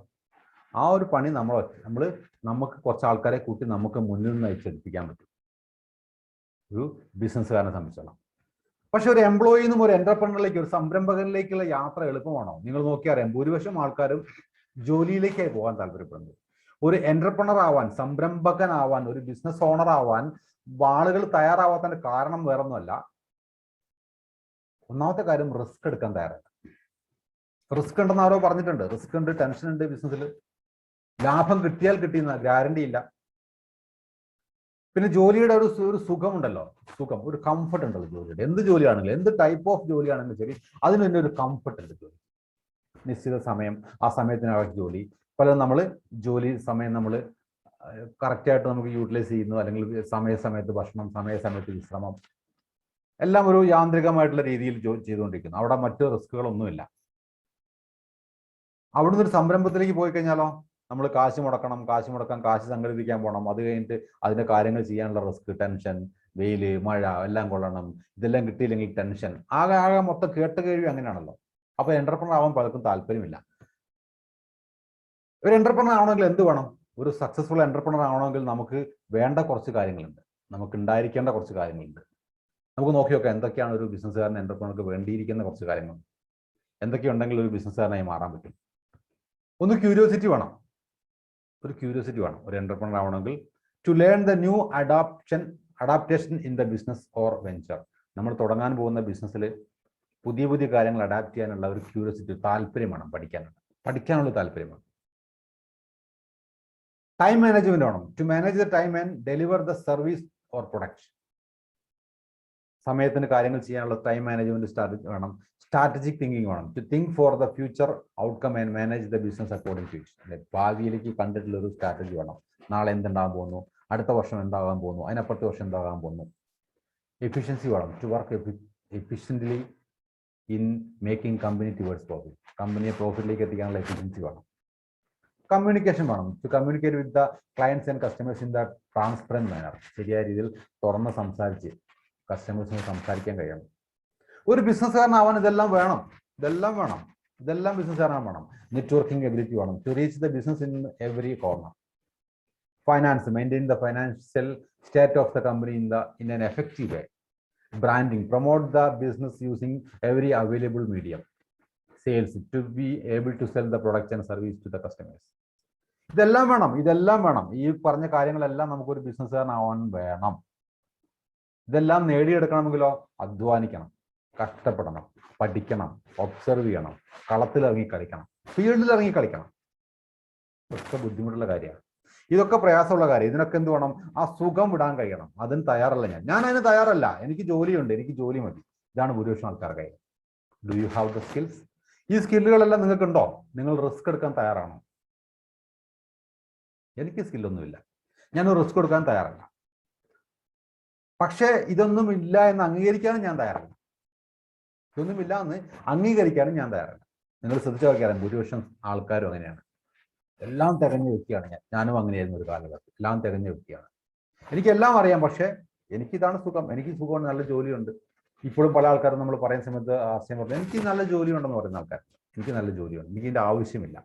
[SPEAKER 1] ആ ഒരു പണി നമുക്ക് കുറച്ച് ആൾക്കാരെ കൂട്ടി നമുക്ക് മുന്നിൽ നിന്ന് നയിച്ചെടുപ്പിക്കാൻ പറ്റും ഒരു ബിസിനസ്സുകാരനെ സംബന്ധിച്ചോളം. പക്ഷെ ഒരു എംപ്ലോയി നിന്നും ഒരു എന്റർപ്രണറിലേക്ക്, ഒരു സംരംഭകനിലേക്കുള്ള യാത്ര എളുപ്പമാണോ? നിങ്ങൾ നോക്കിയറിയാം, ഭൂരിപക്ഷം ആൾക്കാരും ജോലിയിലേക്കായി പോകാൻ താല്പര്യപ്പെടുന്നത്. ഒരു എന്റർപ്രണർ ആവാൻ, സംരംഭകനാവാൻ, ഒരു ബിസിനസ് ഓണർ ആവാൻ ആളുകൾ തയ്യാറാവാത്തതിന്റെ കാരണം വേറൊന്നുമല്ല. ഒന്നാമത്തെ കാര്യം, റിസ്ക് എടുക്കാൻ തയ്യാറല്ല. റിസ്ക് ഉണ്ടെന്ന് ആരോ പറഞ്ഞിട്ടുണ്ട്. റിസ്ക് ഉണ്ട്, ടെൻഷൻ ഉണ്ട് ബിസിനസ്സിൽ. ലാഭം കിട്ടിയാൽ കിട്ടിയെന്ന ഗ്യാരണ്ടി ഇല്ല. പിന്നെ ജോലിയുടെ ഒരു സുഖമുണ്ടല്ലോ, സുഖം, ഒരു കംഫർട്ട് ഉണ്ടല്ലോ ജോലിയുടെ. എന്ത് ജോലിയാണെങ്കിലും, എന്ത് ടൈപ്പ് ഓഫ് ജോലിയാണെങ്കിലും ശരി, അതിന് തന്നെ ഒരു കംഫർട്ട് ഉണ്ട് ജോലി. നിശ്ചിത സമയം, ആ സമയത്തിനകത്ത് ജോലി. പലതും നമ്മൾ ജോലി സമയം നമ്മൾ കറക്റ്റായിട്ട് നമുക്ക് യൂട്ടിലൈസ് ചെയ്യുന്നു, അല്ലെങ്കിൽ സമയത്ത് ഭക്ഷണം, സമയത്ത് വിശ്രമം, എല്ലാം ഒരു യാന്ത്രികമായിട്ടുള്ള രീതിയിൽ ചെയ്തുകൊണ്ടിരിക്കുന്നു. അവിടെ മറ്റു റിസ്കുകളൊന്നുമില്ല. അവിടുന്ന് ഒരു സംരംഭത്തിലേക്ക് പോയി കഴിഞ്ഞാലോ, നമ്മൾ കാശ് മുടക്കാൻ, കാശ് സംഘടിപ്പിക്കാൻ പോകണം. അത് കഴിഞ്ഞിട്ട് അതിന്റെ കാര്യങ്ങൾ ചെയ്യാനുള്ള റിസ്ക്, ടെൻഷൻ, വെയില്, മഴ എല്ലാം കൊള്ളണം. ഇതെല്ലാം കിട്ടിയില്ലെങ്കിൽ ടെൻഷൻ, ആകെ മൊത്തം കേട്ടുകേഴ്വി അങ്ങനെയാണല്ലോ. അപ്പൊ എന്റർപ്രണർ ആവാൻ പലർക്കും താല്പര്യമില്ല. ഒരു എന്റർപ്രണർ ആവണമെങ്കിൽ എന്ത് വേണം? ഒരു സക്സസ്ഫുൾ എന്റർപ്രണർ ആവണമെങ്കിൽ നമുക്ക് വേണ്ട കുറച്ച് കാര്യങ്ങളുണ്ട്, നമുക്ക് ഉണ്ടായിരിക്കേണ്ട കുറച്ച് കാര്യങ്ങളുണ്ട്. നമുക്ക് നോക്കി നോക്കാം എന്തൊക്കെയാണ് ഒരു ബിസിനസ്സുകാരൻ, എന്റർപ്രണർക്ക് വേണ്ടിയിരിക്കുന്ന കുറച്ച് കാര്യങ്ങൾ. എന്തൊക്കെയുണ്ടെങ്കിൽ ഒരു ബിസിനസ്സുകാരനായി മാറാൻ പറ്റും. ഒന്ന് ക്യൂരിയോസിറ്റി വേണം. ഒരു ക്യൂരിയോസിറ്റി വേണം ഒരു എന്റർപ്രണർ ആവണമെങ്കിൽ. To learn the new adaptation in the business or venture. നമ്മൾ തുടങ്ങാൻ പോകുന്ന ബിസിനസ്സിൽ പുതിയ കാര്യങ്ങൾ അഡാപ്റ്റ് ചെയ്യാനുള്ള ഒരു ക്യൂരിയോസിറ്റി, താല്പര്യം വേണം. പഠിക്കാനുള്ള താല്പര്യം വേണം. ടൈം മാനേജ്മെന്റ് വേണം. To manage the time and deliver the service or product. സമയത്തിന് കാര്യങ്ങൾ ചെയ്യാനുള്ള ടൈം മാനേജ്മെന്റ് വേണം. സ്ട്രാറ്റജിക് തിങ്കിങ് വേണം. To think for the future outcome and manage the business according to it. ഭാവിയിലേക്ക് കണ്ടിട്ടുള്ള ഒരു സ്ട്രാറ്റജി വേണം. നാളെ എന്തുണ്ടാകാൻ പോകുന്നു, അടുത്ത വർഷം എന്താകാൻ പോകുന്നു, അതിനപ്പുറത്തെ വർഷം എന്താകാൻ പോകുന്നു. എഫിഷ്യൻസി വേണം. To work efficiently in making company towards profit. കമ്പനിയെ പ്രോഫിറ്റിലേക്ക് എത്തിക്കാനുള്ള എഫിഷ്യൻസി വേണം. കമ്മ്യൂണിക്കേഷൻ വേണം. To communicate with the clients and customers in the transparent manner. ശരിയായ രീതിയിൽ തുറന്ന് സംസാരിച്ച് കസ്റ്റമേഴ്സിന് സംസാരിക്കാൻ കഴിയണം. ഒരു ബിസിനസ്സുകാരനാവാൻ ഇതെല്ലാം വേണം. ഇതെല്ലാം ബിസിനസ്സുകാരനാണ് വേണം. നെറ്റ്വർക്കിംഗ് എബിലിറ്റി വേണം. To reach the business in every corner. Finance, maintain the financial state of the company in an effective way. Branding, promote the business using every available medium. Sales, to be able to sell the products and service to the customers. ഇതെല്ലാം വേണം. ഈ പറഞ്ഞ കാര്യങ്ങളെല്ലാം നമുക്കൊരു ബിസിനസ്സുകാരനാവാൻ വേണം. ഇതെല്ലാം നേടിയെടുക്കണമെങ്കിലോ അധ്വാനിക്കണം, കഷ്ടപ്പെടണം, പഠിക്കണം, observe ചെയ്യണം, കളത്തിലിറങ്ങി കളിക്കണം, ഫീൽഡിൽ ഇറങ്ങി കളിക്കണം. ഇതൊക്കെ ബുദ്ധിമുട്ടുള്ള കാര്യമാണ്. ഇതൊക്കെ പ്രയാസമുള്ള കാര്യം. ഇതിനൊക്കെ എന്ത് വേണം? ആ സുഖം വിടാൻ കഴിയണം. അതിന് തയ്യാറല്ല ഞാൻ അതിന് തയ്യാറല്ല. എനിക്ക് ജോലിയുണ്ട്, എനിക്ക് ജോലി മതി. ഇതാണ് ഭൂരിപക്ഷം ആൾക്കാരുടെ കാര്യം. Do you have the skills? ഈ സ്കില്ലുകളെല്ലാം നിങ്ങൾക്കുണ്ടോ? നിങ്ങൾ റിസ്ക് എടുക്കാൻ തയ്യാറാണോ? എനിക്ക് സ്കില്ലൊന്നുമില്ല, ഞാനൊരു റിസ്ക് എടുക്കാൻ തയ്യാറല്ല. പക്ഷേ ഇതൊന്നും ഇല്ല എന്ന് അംഗീകരിക്കാനും ഞാൻ തയ്യാറല്ല. ഇതൊന്നുമില്ല എന്ന് അംഗീകരിക്കാനും ഞാൻ തയ്യാറല്ല. നിങ്ങൾ ശ്രദ്ധിച്ചു നോക്കിയാലും ഭൂരിപക്ഷം ആൾക്കാരും അങ്ങനെയാണ്. എല്ലാം തികഞ്ഞ വ്യക്തിയാണ് ഞാനും അങ്ങനെയായിരുന്നു ഒരു കാലഘട്ടത്തിൽ. എല്ലാം തികഞ്ഞ വ്യക്തിയാണ്. എനിക്കെല്ലാം അറിയാം, പക്ഷേ എനിക്കിതാണ് സുഖം. എനിക്ക് സുഖമാണ്, നല്ല ജോലിയുണ്ട്. ഇപ്പോഴും പല ആൾക്കാരും നമ്മൾ പറയുന്ന സമയത്ത് ആശയം പറഞ്ഞു, എനിക്ക് നല്ല ജോലിയുണ്ടെന്ന് പറയുന്ന ആൾക്കാർ. എനിക്ക് നല്ല ജോലിയുണ്ട്, എനിക്കിതിൻ്റെ ആവശ്യമില്ല.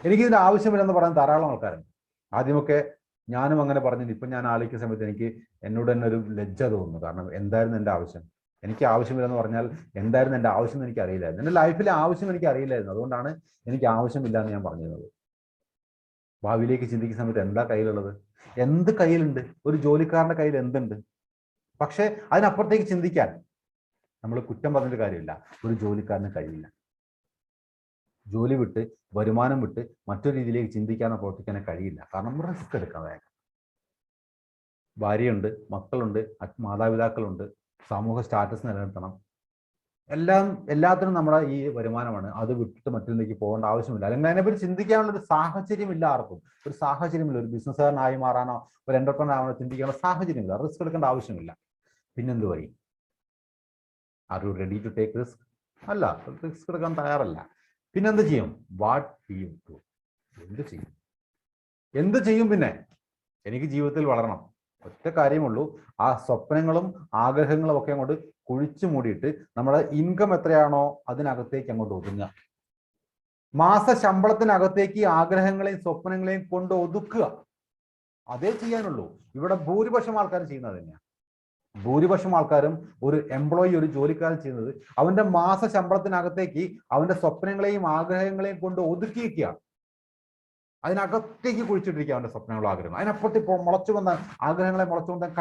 [SPEAKER 1] എനിക്കിതിൻ്റെ ആവശ്യമില്ലെന്ന് പറയാൻ ധാരാളം ആൾക്കാരുണ്ട്. ആദ്യമൊക്കെ ഞാനും അങ്ങനെ പറഞ്ഞു. ഇപ്പം ഞാൻ ആലോചിക്കുന്ന സമയത്ത് എനിക്ക് എന്നോട് തന്നെ ഒരു ലജ്ജ തോന്നുന്നു. കാരണം എന്തായിരുന്നു എൻ്റെ ആവശ്യം? എനിക്ക് ആവശ്യമില്ലെന്ന് പറഞ്ഞാൽ എന്തായിരുന്നു എൻ്റെ ആവശ്യം എന്ന് എനിക്ക് അറിയില്ലായിരുന്നു. എൻ്റെ ലൈഫിലെ ആവശ്യം എനിക്ക് അറിയില്ലായിരുന്നു. അതുകൊണ്ടാണ് എനിക്ക് ആവശ്യമില്ല എന്ന് ഞാൻ പറഞ്ഞിരുന്നത്. ഭാവിയിലേക്ക് ചിന്തിക്കുന്ന സമയത്ത് എന്താ കയ്യിലുള്ളത്? എന്ത് കയ്യിലുണ്ട്? ഒരു ജോലിക്കാരൻ്റെ കയ്യിൽ എന്തുണ്ട്? പക്ഷേ അതിനപ്പുറത്തേക്ക് ചിന്തിക്കാൻ നമ്മൾ കുറ്റം പറഞ്ഞിട്ട് കാര്യമില്ല. ഒരു ജോലിക്കാരന് കഴിയില്ല. ജോലി വിട്ട്, വരുമാനം വിട്ട് മറ്റൊരു രീതിയിലേക്ക് ചിന്തിക്കാനോ പ്രവർത്തിക്കാനോ കഴിയില്ല. കാരണം റിസ്ക് എടുക്കാൻ വേണം. ഭാര്യയുണ്ട്, മക്കളുണ്ട്, മാതാപിതാക്കളുണ്ട്, സമൂഹ സ്റ്റാറ്റസ് നിലനിർത്തണം. എല്ലാത്തിനും നമ്മുടെ ഈ വരുമാനമാണ്. അത് വിട്ടിട്ട് മറ്റൊന്നിലേക്ക് പോകേണ്ട ആവശ്യമില്ല. അല്ലെങ്കിൽ അതിനെപ്പറ്റി ചിന്തിക്കാനുള്ള ഒരു സാഹചര്യമില്ല ആർക്കും. ഒരു സാഹചര്യമില്ല. ഒരു ബിസിനസ്സുകാരനായി മാറാനോ ഒരു എന്റർപ്രണർ ആവാനോ ചിന്തിക്കാനുള്ള സാഹചര്യമില്ല. റിസ്ക് എടുക്കേണ്ട ആവശ്യമില്ല. പിന്നെന്ത് വഴി? Are you ready to take risk? അല്ല, റിസ്ക് എടുക്കാൻ തയ്യാറല്ല. പിന്നെന്ത് ചെയ്യും? What you do? എന്ത് ചെയ്യും? എന്ത് ചെയ്യും പിന്നെ? എനിക്ക് ജീവിതത്തിൽ വളരണം, ഒറ്റ കാര്യമുള്ളൂ. ആ സ്വപ്നങ്ങളും ആഗ്രഹങ്ങളും ഒക്കെ അങ്ങോട്ട് കുഴിച്ചു മൂടിയിട്ട് നമ്മുടെ ഇൻകം എത്രയാണോ അതിനകത്തേക്ക് അങ്ങോട്ട് ഒതുങ്ങുക. മാസ ശമ്പളത്തിനകത്തേക്ക് ആഗ്രഹങ്ങളെയും സ്വപ്നങ്ങളെയും കൊണ്ട് ഒതുക്കുക. അതേ ചെയ്യാനുള്ളൂ. ഇവിടെ ഭൂരിപക്ഷം ആൾക്കാരും ചെയ്യുന്നത് തന്നെയാണ്. ഭൂരിപക്ഷം ആൾക്കാരും ഒരു എംപ്ലോയി, ഒരു ജോലിക്കാരൻ ചെയ്യുന്നത് അവന്റെ മാസ ശമ്പളത്തിനകത്തേക്ക് അവന്റെ സ്വപ്നങ്ങളെയും ആഗ്രഹങ്ങളെയും കൊണ്ട് ഒതുക്കി വയ്ക്കുക. അതിനകത്തേക്ക് കുഴിച്ചിട്ടിരിക്കുക അവന്റെ സ്വപ്നങ്ങളും ആഗ്രഹങ്ങളും. അതിനപ്പുറത്ത് ഇപ്പോൾ മുളച്ചു വന്ന ആഗ്രഹങ്ങളെ മുളച്ചു കൊണ്ടാൻ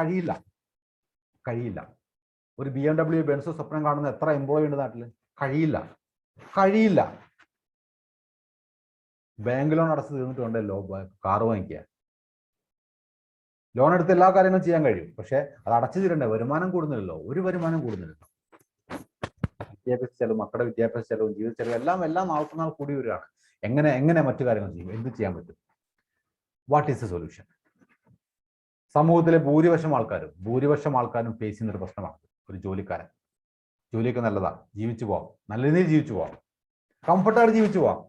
[SPEAKER 1] കഴിയില്ല. ഒരു BMW ബെൻസ് സ്വപ്നം കാണുന്ന എത്ര എംപ്ലോയി ഉണ്ട് നാട്ടിൽ? കഴിയില്ല. ബാങ്ക് ലോൺ അടച്ചു തീർന്നിട്ട് വേണ്ടല്ലോ കാറ് വാങ്ങിക്കുക. ലോൺ എടുത്ത് എല്ലാ കാര്യങ്ങളും ചെയ്യാൻ കഴിയും, പക്ഷെ അത് അടച്ചു തീരണ്ടേ? വരുമാനം കൂടുന്നില്ലല്ലോ, ഒരു വരുമാനം കൂടുന്നില്ലല്ലോ. വിദ്യാഭ്യാസ ചെലവും, മക്കളുടെ വിദ്യാഭ്യാസ ചെലവും, ജീവിത ചെലവും എല്ലാം നാൾക്ക് നാൾ കൂടി വരികയാണ്. എങ്ങനെ മറ്റു കാര്യങ്ങൾ ചെയ്യും? എന്ത് ചെയ്യാൻ പറ്റും? What is the solution? സമൂഹത്തിലെ ഭൂരിപക്ഷം ആൾക്കാരും ഫേസ് ചെയ്യുന്ന ഒരു പ്രശ്നമാണ്. ഒരു ജോലിയൊക്കെ നല്ലതാ, ജീവിച്ചു പോവാം, നല്ല രീതിയിൽ ജീവിച്ചു പോവാം, കംഫർട്ടായിട്ട് ജീവിച്ചു പോവാം.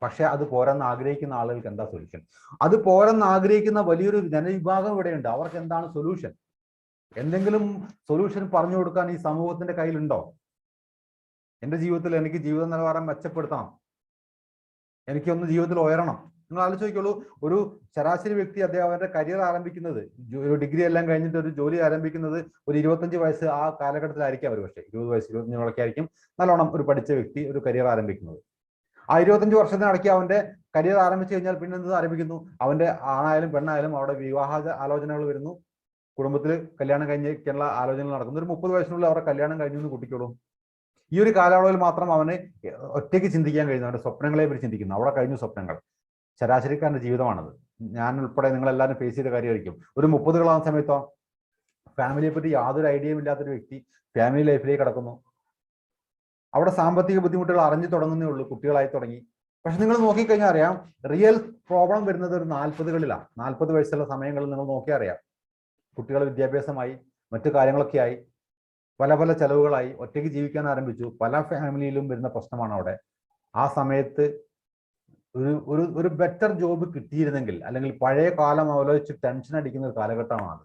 [SPEAKER 1] പക്ഷെ അത് പോരെന്ന് ആഗ്രഹിക്കുന്ന ആളുകൾക്ക് എന്താ സൊല്യൂഷൻ? അത് പോരെന്ന് ആഗ്രഹിക്കുന്ന വലിയൊരു ജനവിഭാഗം ഇവിടെയുണ്ട്. അവർക്ക് എന്താണ് സൊല്യൂഷൻ? എന്തെങ്കിലും സൊല്യൂഷൻ പറഞ്ഞു കൊടുക്കാൻ ഈ സമൂഹത്തിന്റെ കയ്യിലുണ്ടോ? എൻ്റെ ജീവിതത്തിൽ എനിക്ക് ജീവിത നിലവാരം മെച്ചപ്പെടുത്തണം, എനിക്കൊന്ന് ജീവിതത്തിൽ ഉയരണം. നിങ്ങൾ ആലോചിച്ചോളൂ, ഒരു ശരാശരി വ്യക്തി അവന്റെ കരിയർ ആരംഭിക്കുന്നത്, ഒരു ഡിഗ്രി എല്ലാം കഴിഞ്ഞിട്ട് ഒരു ജോലി ആരംഭിക്കുന്നത് ഒരു 25 വയസ്സ് ആ കാലഘട്ടത്തിലായിരിക്കാം. ഒരു പക്ഷേ 20 വയസ്സ് 25 ആയിരിക്കും നല്ലോണം ഒരു പഠിച്ച വ്യക്തി ഒരു കരിയർ ആരംഭിക്കുന്നത്. ആ 25 വർഷത്തിനിടയ്ക്ക് അവന്റെ കരിയർ ആരംഭിച്ചു കഴിഞ്ഞാൽ പിന്നെ എന്ത് ആരംഭിക്കുന്നു? അവന്റെ ആണായാലും പെണ്ണായാലും അവിടെ വിവാഹ ആലോചനകൾ വരുന്നു, കുടുംബത്തിൽ കല്യാണം കഴിഞ്ഞിരിക്കാനുള്ള ആലോചനകൾ നടക്കുന്നു. ഒരു 30 വയസ്സിനുള്ളിൽ അവരുടെ കല്യാണം കഴിഞ്ഞു കുട്ടിക്കോളും. ഈ ഒരു കാലയളവിൽ മാത്രം അവന് ഒറ്റയ്ക്ക് ചിന്തിക്കാൻ കഴിയുന്നു, അവന്റെ സ്വപ്നങ്ങളെ പറ്റി ചിന്തിക്കുന്നു. അവിടെ കഴിഞ്ഞു സ്വപ്നങ്ങൾ. ശരാശരിക്കാരന്റെ ജീവിതമാണത്. ഞാൻ ഉൾപ്പെടെ നിങ്ങളെല്ലാവരും ഫേസ് ചെയ്ത കാര്യമായിരിക്കും. ഒരു 30കളാവുന്ന സമയത്തോ ഫാമിലിയെ പറ്റി യാതൊരു ഐഡിയയും ഇല്ലാത്തൊരു വ്യക്തി ഫാമിലി ലൈഫിലേക്ക് കടക്കുന്നു. അവിടെ സാമ്പത്തിക ബുദ്ധിമുട്ടുകൾ അറിഞ്ഞു തുടങ്ങുന്നേ ഉള്ളൂ, കുട്ടികളായി തുടങ്ങി. പക്ഷെ നിങ്ങൾ നോക്കിക്കഴിഞ്ഞാൽ അറിയാം, റിയൽ പ്രോബ്ലം വരുന്നത് ഒരു 40കളിലാണ്. 40 വയസ്സുള്ള സമയങ്ങളിൽ നിങ്ങൾ നോക്കിയാൽ അറിയാം, കുട്ടികൾ വിദ്യാഭ്യാസമായി, മറ്റു കാര്യങ്ങളൊക്കെ ആയി, പല ചെലവുകളായി, ഒറ്റയ്ക്ക് ജീവിക്കാൻ ആരംഭിച്ചു. പല ഫാമിലിയിലും വരുന്ന പ്രശ്നമാണ് അവിടെ. ആ സമയത്ത് ഒരു ബെറ്റർ ജോബ് കിട്ടിയിരുന്നെങ്കിൽ, അല്ലെങ്കിൽ പഴയ കാലം ആലോചിച്ച് ടെൻഷൻ അടിക്കുന്ന ഒരു കാലഘട്ടമാണ്.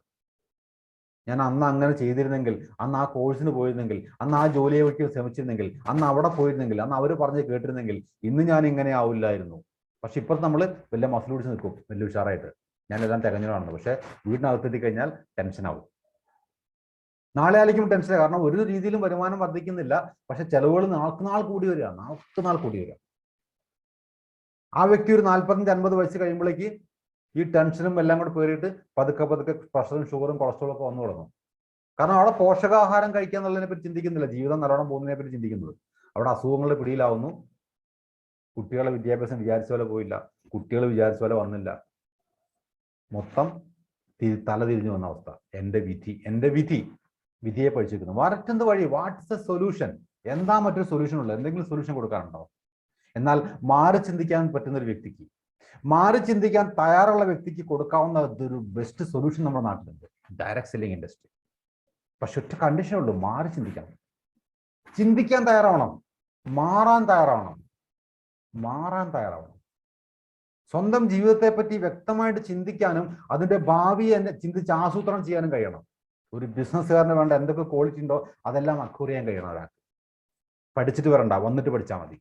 [SPEAKER 1] ഞാൻ അന്ന് അങ്ങനെ ചെയ്തിരുന്നെങ്കിൽ, അന്ന് ആ കോഴ്സിന് പോയിരുന്നെങ്കിൽ, അന്ന് ആ ജോലിയെ പറ്റി ശ്രമിച്ചിരുന്നെങ്കിൽ, അന്ന് അവിടെ പോയിരുന്നെങ്കിൽ, അന്ന് അവർ പറഞ്ഞ് കേട്ടിരുന്നെങ്കിൽ ഇന്ന് ഞാൻ ഇങ്ങനെ ആവില്ലായിരുന്നു. പക്ഷെ ഇപ്പോഴത്തെ നമ്മൾ വലിയ മസിൽ പിടിച്ച് നിൽക്കും, വലിയ ഉഷാറായിട്ട് ഞാനെല്ലാം തികഞ്ഞതാണ്. പക്ഷെ വീടിനകത്തെത്തി കഴിഞ്ഞാൽ ടെൻഷനാവും. നാളെ ആയിരിക്കും ടെൻഷൻ, കാരണം ഒരു രീതിയിലും വരുമാനം വർദ്ധിക്കുന്നില്ല, പക്ഷെ ചെലവുകൾ നാൾ കൂടി വരിക. ആ വ്യക്തി ഒരു 45-50 വയസ്സ് കഴിയുമ്പോഴേക്ക് ഈ ടെൻഷനും എല്ലാം കൂടെ പേറിയിട്ട് പതുക്കെ പ്രഷറും ഷുഗറും കൊളസ്ട്രോളും ഒക്കെ വന്നു തുടങ്ങും. കാരണം അവിടെ പോഷകാഹാരം കഴിക്കുക എന്നുള്ളതിനെ പറ്റി ചിന്തിക്കുന്നില്ല, ജീവിതം നല്ലോണം പോകുന്നതിനെ പറ്റി ചിന്തിക്കുന്നത്. അവിടെ അസുഖങ്ങളുടെ പിടിയിലാവുന്നു. കുട്ടികളെ വിദ്യാഭ്യാസം വിചാരിച്ച പോലെ പോയില്ല, കുട്ടികൾ വിചാരിച്ച പോലെ വന്നില്ല, മൊത്തം തല തിരിഞ്ഞു വന്ന അവസ്ഥ. എൻ്റെ വിധിയെ പഴിച്ചിരിക്കുന്നു. വരട്ടെന്ത് വഴി? What's a solution? എന്താ മറ്റൊരു സൊല്യൂഷൻ ഉള്ളത്? എന്തെങ്കിലും സൊല്യൂഷൻ കൊടുക്കാനുണ്ടോ? എന്നാൽ മാറി ചിന്തിക്കാൻ പറ്റുന്ന ഒരു വ്യക്തിക്ക്, മാറി ചിന്തിക്കാൻ തയ്യാറുള്ള വ്യക്തിക്ക് കൊടുക്കാവുന്ന ഒരു ബെസ്റ്റ് സൊല്യൂഷൻ നമ്മുടെ നാട്ടിലുണ്ട്, ഡയറക്റ്റ് സെല്ലിംഗ് ഇൻഡസ്ട്രി. പക്ഷെ ഒറ്റ കണ്ടീഷനേ ഉള്ളൂ, മാറി ചിന്തിക്കാൻ തയ്യാറാവണം, മാറാൻ തയ്യാറാവണം. സ്വന്തം ജീവിതത്തെ പറ്റി വ്യക്തമായിട്ട് ചിന്തിക്കാനും അതിന്റെ ഭാവിയെ ചിന്തിച്ച് ആസൂത്രണം ചെയ്യാനും കഴിയണം. ഒരു ബിസിനസ്സുകാരന് വേണ്ട എന്തൊക്കെ ക്വാളിറ്റി ഉണ്ടോ അതെല്ലാം അക്വയർ ചെയ്യാൻ കഴിയണം ഒരാൾക്ക്. പഠിച്ചിട്ട് വരണ്ട, വന്നിട്ട് പഠിച്ചാൽ മതി.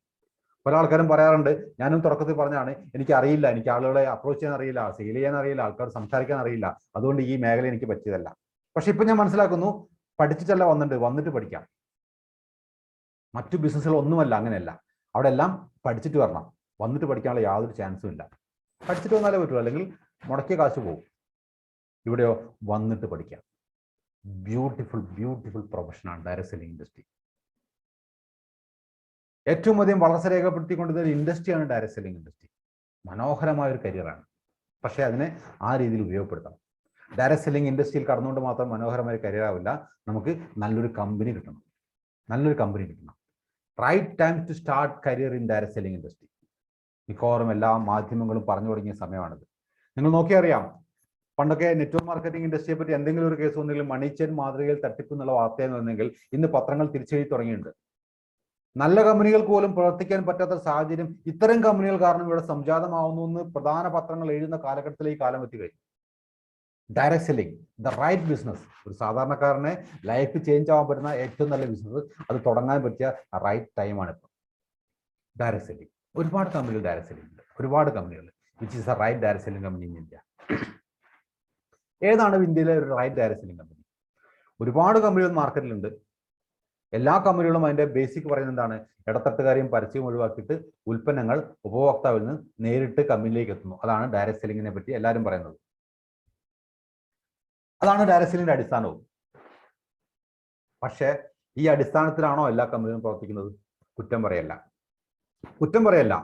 [SPEAKER 1] പല ആൾക്കാരും പറയാറുണ്ട്, ഞാനും തുടക്കത്തിൽ പറഞ്ഞാണ്, എനിക്ക് അറിയില്ല, എനിക്ക് ആളുകളെ അപ്രോച്ച് ചെയ്യാൻ അറിയില്ല, സെയിൽ ചെയ്യാൻ അറിയില്ല, ആൾക്കാർ സംസാരിക്കാൻ അറിയില്ല, അതുകൊണ്ട് ഈ മേഖല എനിക്ക് പറ്റിയതല്ല. പക്ഷെ ഇപ്പൊ ഞാൻ മനസ്സിലാക്കുന്നു, പഠിച്ചിട്ടല്ല വന്നിട്ട് പഠിക്കാം. മറ്റു ബിസിനസ്സുകൾ ഒന്നുമല്ല അങ്ങനെയല്ല. അവിടെ എല്ലാം പഠിച്ചിട്ട് വരണം, വന്നിട്ട് പഠിക്കാനുള്ള യാതൊരു ചാൻസും ഇല്ല. പഠിച്ചിട്ട് വന്നാലേ പറ്റുള്ളൂ, അല്ലെങ്കിൽ മുടക്കിയ കാശ് പോകും. ഇവിടെയോ വന്നിട്ട് പഠിക്കാം. ബ്യൂട്ടിഫുൾ പ്രൊഫഷനാണ് ഡയറക്റ്റ് സെല്ലിംഗ് ഇൻഡസ്ട്രി. ഏറ്റവും അധികം വളർച്ച രേഖപ്പെടുത്തിക്കൊണ്ടിരുന്ന ഒരു ഇൻഡസ്ട്രിയാണ് ഡയറക്റ്റ് സെല്ലിംഗ് ഇൻഡസ്ട്രി. മനോഹരമായ ഒരു കരിയറാണ്, പക്ഷെ അതിനെ ആ രീതിയിൽ ഉപയോഗപ്പെടുത്തണം. ഡയറക്റ്റ് സെല്ലിംഗ് ഇൻഡസ്ട്രിയിൽ കടന്നുകൊണ്ട് മാത്രം മനോഹരമായ കരിയർ ആവില്ല. നമുക്ക് നല്ലൊരു കമ്പനി കിട്ടണം. Right time to start career in direct selling industry. മിക്കവാറും എല്ലാ മാധ്യമങ്ങളും പറഞ്ഞു തുടങ്ങിയ സമയമാണിത്. നിങ്ങൾ നോക്കിയറിയാം, പണ്ടൊക്കെ നെറ്റ്വർക്ക് മാർക്കറ്റിംഗ് ഇൻഡസ്ട്രിയെ പറ്റി എന്തെങ്കിലും ഒരു കേസ് വന്നെങ്കിൽ മണി ചെയിൻ മാതൃകയിൽ തട്ടിപ്പ് എന്നുള്ള വാർത്തയെന്ന് വന്നെങ്കിൽ ഇന്ന് പത്രങ്ങൾ തിരിച്ചെഴുതി തുടങ്ങിയിട്ടുണ്ട്. നല്ല കമ്പനികൾക്ക് പോലും പ്രവർത്തിക്കാൻ പറ്റാത്ത സാഹചര്യം ഇത്തരം കമ്പനികൾ കാരണം ഇവിടെ സംജാതമാവുന്നു എന്ന് പ്രധാന പത്രങ്ങൾ എഴുതുന്ന കാലഘട്ടത്തിലേക്ക് കാലം എത്തി കഴിഞ്ഞു. Direct selling, the right business, ഒരു സാധാരണക്കാരനെ ലൈഫ് ചേഞ്ച് ആവാൻ പറ്റുന്ന ഏറ്റവും നല്ല ബിസിനസ്, അത് തുടങ്ങാൻ പറ്റിയ റൈറ്റ് ടൈമാണ് ഇപ്പോൾ ഡയറക്ട് സെല്ലിംഗ്. ഒരുപാട് കമ്പനികൾ ഡയറക്ട് സെല്ലിംഗ് ഉണ്ട്, ഒരുപാട് കമ്പനികൾ. Which is a right direct selling company in India? ഏതാണ് ഇന്ത്യയിലെ ഒരു റൈറ്റ് ഡയറക്ട് സെല്ലിംഗ് കമ്പനി? ഒരുപാട് കമ്പനികൾ മാർക്കറ്റിലുണ്ട്. എല്ലാ കമ്പനികളും അതിന്റെ ബേസിക് പറയുന്നത് എന്താണ്? ഇടത്തട്ടുകാരെയും പരസ്യവും ഒഴിവാക്കിയിട്ട് ഉൽപ്പന്നങ്ങൾ ഉപഭോക്താവിൽ നിന്ന് നേരിട്ട് കമ്പനിയിലേക്ക് എത്തുന്നു. അതാണ് ഡയറക്ട് സെല്ലിങ്ങിനെ പറ്റി എല്ലാവരും പറയുന്നത്. അതാണ് ഡയറക്ട് സെല്ലിങ്ങിന്റെ അടിസ്ഥാനവും. പക്ഷേ ഈ അടിസ്ഥാനത്തിലാണോ എല്ലാ കമ്പനികളും പ്രവർത്തിക്കുന്നത്? കുറ്റം പറയല്ല.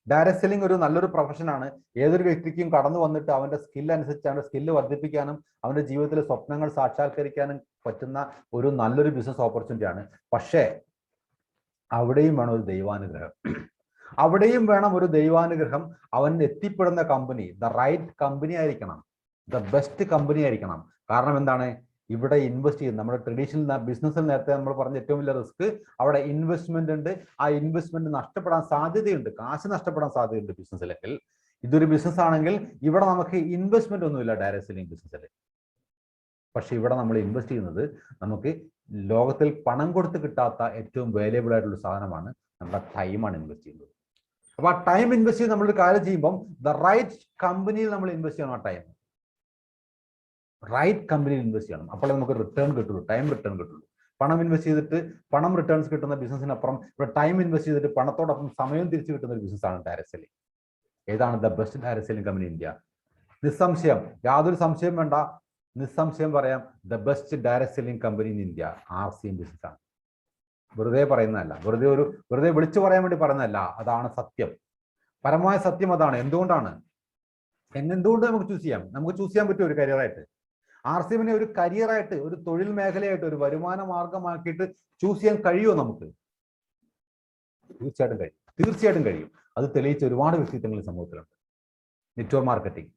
[SPEAKER 1] ഡയറക്ട് സെല്ലിംഗ് ഒരു നല്ലൊരു പ്രൊഫഷനാണ്. ഏതൊരു വ്യക്തിക്കും കടന്നു വന്നിട്ട് അവന്റെ സ്കിൽ അനുസരിച്ച് അവന്റെ സ്കില്ല് വർദ്ധിപ്പിക്കാനും അവന്റെ ജീവിതത്തിലെ സ്വപ്നങ്ങൾ സാക്ഷാത്കരിക്കാനും പറ്റുന്ന ഒരു നല്ലൊരു ബിസിനസ് ഓപ്പർച്യൂണിറ്റിയാണ്. പക്ഷേ അവിടെയും വേണം ഒരു ദൈവാനുഗ്രഹം. അവൻ എത്തിപ്പെടുന്ന കമ്പനി ദ റൈറ്റ് കമ്പനി ആയിരിക്കണം, ദ ബെസ്റ്റ് കമ്പനി ആയിരിക്കണം. കാരണം എന്താണ്? ഇവിടെ ഇൻവെസ്റ്റ് ചെയ്യുന്നത് നമ്മുടെ ട്രഡീഷണൽ ബിസിനസ്സിൽ നേരത്തെ നമ്മൾ പറഞ്ഞ ഏറ്റവും വലിയ റിസ്ക് അവിടെ ഇൻവെസ്റ്റ്മെന്റ് ഉണ്ട്. ആ ഇൻവെസ്റ്റ്മെന്റ് നഷ്ടപ്പെടാൻ സാധ്യതയുണ്ട്, കാശ് നഷ്ടപ്പെടാൻ സാധ്യതയുണ്ട് ബിസിനസ്സിലെങ്കിൽ. ഇതൊരു ബിസിനസ് ആണെങ്കിൽ ഇവിടെ നമുക്ക് ഇൻവെസ്റ്റ്മെന്റ് ഒന്നുമില്ല ഡയറക്ട് സെല്ലിംഗ് ബിസിനസ്സിൽ. പക്ഷെ ഇവിടെ നമ്മൾ ഇൻവെസ്റ്റ് ചെയ്യുന്നത് നമുക്ക് ലോകത്തിൽ പണം കൊടുത്ത് കിട്ടാത്ത ഏറ്റവും വാല്യബിൾ ആയിട്ടുള്ള സാധനമാണ്, നമ്മുടെ ടൈമാണ് ഇൻവെസ്റ്റ് ചെയ്യുന്നത്. അപ്പൊ ആ ടൈം ഇൻവെസ്റ്റ് ചെയ്ത് നമ്മളൊരു കാര്യം ചെയ്യുമ്പം ദ റൈറ്റ് കമ്പനിയിൽ നമ്മൾ ഇൻവെസ്റ്റ് ചെയ്യണം. ആ ടൈം റൈറ്റ് കമ്പനിയിൽ ഇൻവെസ്റ്റ് ചെയ്യണം. അപ്പോഴേ നമുക്ക് റിട്ടേൺ കിട്ടുള്ളൂ, ടൈം റിട്ടേൺ കിട്ടുള്ളൂ. പണം ഇൻവെസ്റ്റ് ചെയ്തിട്ട് പണം റിട്ടേൺസ് കിട്ടുന്ന ബിസിനസ്സിനപ്പുറം ഇവിടെ ടൈം ഇൻവെസ്റ്റ് ചെയ്തിട്ട് പണത്തോടൊപ്പം സമയം തിരിച്ചു കിട്ടുന്ന ഒരു ബിസിനസ്സാണ് ഡയറക്ട് സെല്ലിംഗ്. ഏതാണ് the best direct selling company India? നിസ്സംശയം, യാതൊരു സംശയം വേണ്ട, നിസ്സംശയം പറയാം, the best direct selling company in India RCM business ആണ്. വെറുതെ പറയുന്നതല്ല, വെറുതെ വിളിച്ചു പറയാൻ വേണ്ടി പറയുന്നതല്ല, അതാണ് സത്യം. പരമമായ സത്യം അതാണ്. എന്തുകൊണ്ട് നമുക്ക് ചൂസ് ചെയ്യാൻ പറ്റും ഒരു കരിയറായിട്ട്. RCMനെ ഒരു കരിയറായിട്ട്, ഒരു തൊഴിൽ മേഖലയായിട്ട്, ഒരു വരുമാന മാർഗമാക്കിയിട്ട് ചൂസ് ചെയ്യാൻ കഴിയുമോ നമുക്ക്? തീർച്ചയായിട്ടും കഴിയും. അത് തെളിയിച്ച ഒരുപാട് വ്യക്തിത്വങ്ങൾ സമൂഹത്തിലുണ്ട്. നെറ്റ്വർക്ക് മാർക്കറ്റിംഗ്,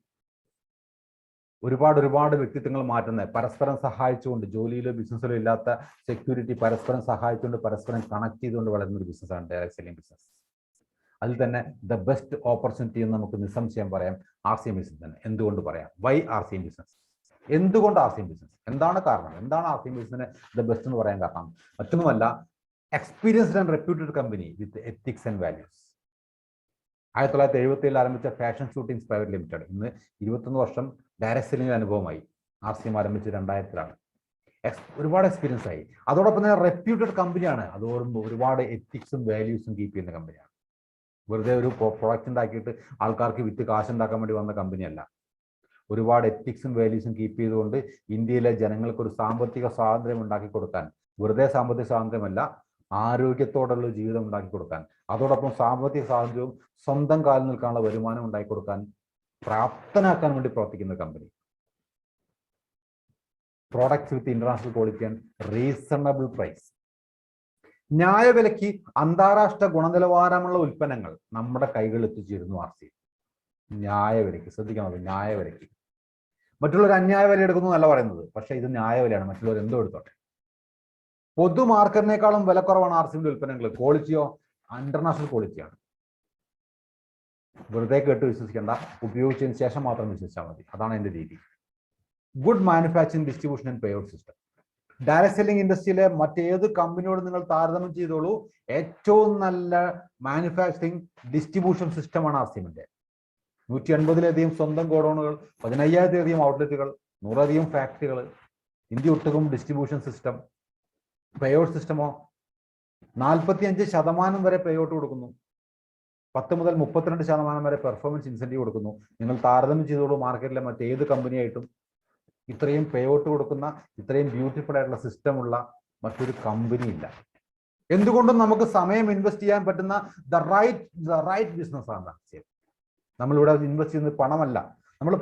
[SPEAKER 1] ഒരുപാട് വ്യക്തിത്വങ്ങൾ മാറ്റുന്ന, പരസ്പരം സഹായിച്ചുകൊണ്ട്, ജോലിയിലോ ബിസിനസ്സിലോ ഇല്ലാത്ത സെക്യൂരിറ്റി പരസ്പരം സഹായിച്ചുകൊണ്ട്, പരസ്പരം കണക്ട് ചെയ്തുകൊണ്ട് വളരുന്ന ഒരു ബിസിനസ്സാണ് ഡയറക്ട് സെല്ലിംഗ് ബിസിനസ്. അതിൽ തന്നെ ദ ബെസ്റ്റ് ഓപ്പർച്യൂണിറ്റി എന്ന് നമുക്ക് നിസ്സംശയം പറയാം RCM ബിസിനസ് തന്നെ. എന്തുകൊണ്ട് പറയാം? Why RCM business? എന്തുകൊണ്ട് RCM ബിസിനസ്? എന്താണ് കാരണം? എന്താണ് RCM ബിസിനസിനെ ദ ബെസ്റ്റ് എന്ന് പറയാൻ കാരണം? മറ്റൊന്നുമല്ല, experienced and reputed company with ethics and values. 1977 ആരംഭിച്ച ഫാഷൻ ഷൂട്ടിംഗ്സ് പ്രൈവറ്റ് ലിമിറ്റഡ് ഇന്ന് 21 വർഷം ഡയറക്ട് സെല്ലിംഗ് അനുഭവമായി. RCM ആരംഭിച്ച് 2000-ലാണ്. ഒരുപാട് എക്സ്പീരിയൻസ് ആയി. അതോടൊപ്പം തന്നെ റെപ്യൂട്ടഡ് കമ്പനിയാണ്. അതോടൊപ്പം ഒരുപാട് എത്തിക്സും വാല്യൂസും കീപ്പ് ചെയ്യുന്ന കമ്പനിയാണ്. വെറുതെ ഒരു പ്രൊഡക്റ്റ് ഉണ്ടാക്കിയിട്ട് ആൾക്കാർക്ക് വിറ്റ് കാശുണ്ടാക്കാൻ വേണ്ടി വന്ന കമ്പനിയല്ല. ഒരുപാട് എത്തിക്സും വാല്യൂസും കീപ്പ് ചെയ്തുകൊണ്ട് ഇന്ത്യയിലെ ജനങ്ങൾക്ക് ഒരു സാമ്പത്തിക സ്വാതന്ത്ര്യം ഉണ്ടാക്കി കൊടുക്കാൻ, വെറുതെ സാമ്പത്തിക സ്വാതന്ത്ര്യമല്ല, ആരോഗ്യത്തോടുള്ള ജീവിതം ഉണ്ടാക്കി കൊടുക്കാൻ, അതോടൊപ്പം സാമ്പത്തിക സ്വാതന്ത്ര്യവും സ്വന്തം കാലിൽ നിൽക്കാനുള്ള വരുമാനം ഉണ്ടാക്കി കൊടുക്കാൻ പ്രാപ്തനാക്കാൻ വേണ്ടി പ്രവർത്തിക്കുന്ന company. Products with international quality and reasonable price. ന്യായവിലയ്ക്ക് അന്താരാഷ്ട്ര ഗുണനിലവാരമുള്ള ഉൽപ്പന്നങ്ങൾ നമ്മുടെ കൈകളിൽ എത്തിച്ചിരുന്നു RCM. ന്യായവിലയ്ക്ക്, ശ്രദ്ധിക്കണം, ന്യായവിലയ്ക്ക്. മറ്റുള്ളവർ അന്യായ വില എടുക്കുന്നു എന്നല്ല പറയുന്നത്, പക്ഷേ ഇത് ന്യായവിലയാണ്. മറ്റുള്ളവർ എന്തോ എടുത്തോട്ടെ. പൊതു മാർക്കറ്റിനേക്കാളും വില കുറവാണ് RCMന്റെ ഉൽപ്പന്നങ്ങൾ. ക്വാളിറ്റിയോ ഇന്റർനാഷണൽ ക്വാളിറ്റിയാണ്. വെറുതെ കേട്ട് വിശ്വസിക്കേണ്ട, ഉപയോഗിച്ചതിന് ശേഷം മാത്രം വിശ്വസിച്ചാൽ മതി. അതാണ് എൻ്റെ രീതി. Good manufacturing, distribution and pay out system. Direct selling ഇൻഡസ്ട്രിയിലെ മറ്റേത് കമ്പനിയോട് നിങ്ങൾ താരതമ്യം ചെയ്തോളൂ, ഏറ്റവും നല്ല മാനുഫാക്ചറിംഗ് ഡിസ്ട്രിബ്യൂഷൻ സിസ്റ്റമാണ് RCMന്റെ. 180-ലധികം സ്വന്തം ഗോഡൌണുകൾ, 15,000-ലധികം ഔട്ട്ലെറ്റുകൾ, 100-അധികം ഫാക്ടറികൾ, ഇന്ത്യ ഒട്ടുക്കും ഡിസ്ട്രിബ്യൂഷൻ സിസ്റ്റം. പേ ഔട്ട് സിസ്റ്റമോ 45% വരെ പേ ഔട്ട് കൊടുക്കുന്നു. 10 മുതൽ 32% വരെ പെർഫോമൻസ് ഇൻസെന്റീവ് കൊടുക്കുന്നു. നിങ്ങൾ താരതമ്യം ചെയ്തോളൂ മാർക്കറ്റിലെ മറ്റേത് കമ്പനിയായിട്ടും. ഇത്രയും പേ ഔട്ട് കൊടുക്കുന്ന, ഇത്രയും ബ്യൂട്ടിഫുൾ ആയിട്ടുള്ള സിസ്റ്റം ഉള്ള മറ്റൊരു കമ്പനി ഇല്ല. എന്തുകൊണ്ടും നമുക്ക് സമയം ഇൻവെസ്റ്റ് ചെയ്യാൻ പറ്റുന്ന ദ റൈറ്റ് ബിസിനസ്സാണ് RCM. നമ്മളിവിടെ ഇൻവെസ്റ്റ് ചെയ്യുന്നത് പണമല്ല. നമ്മൾ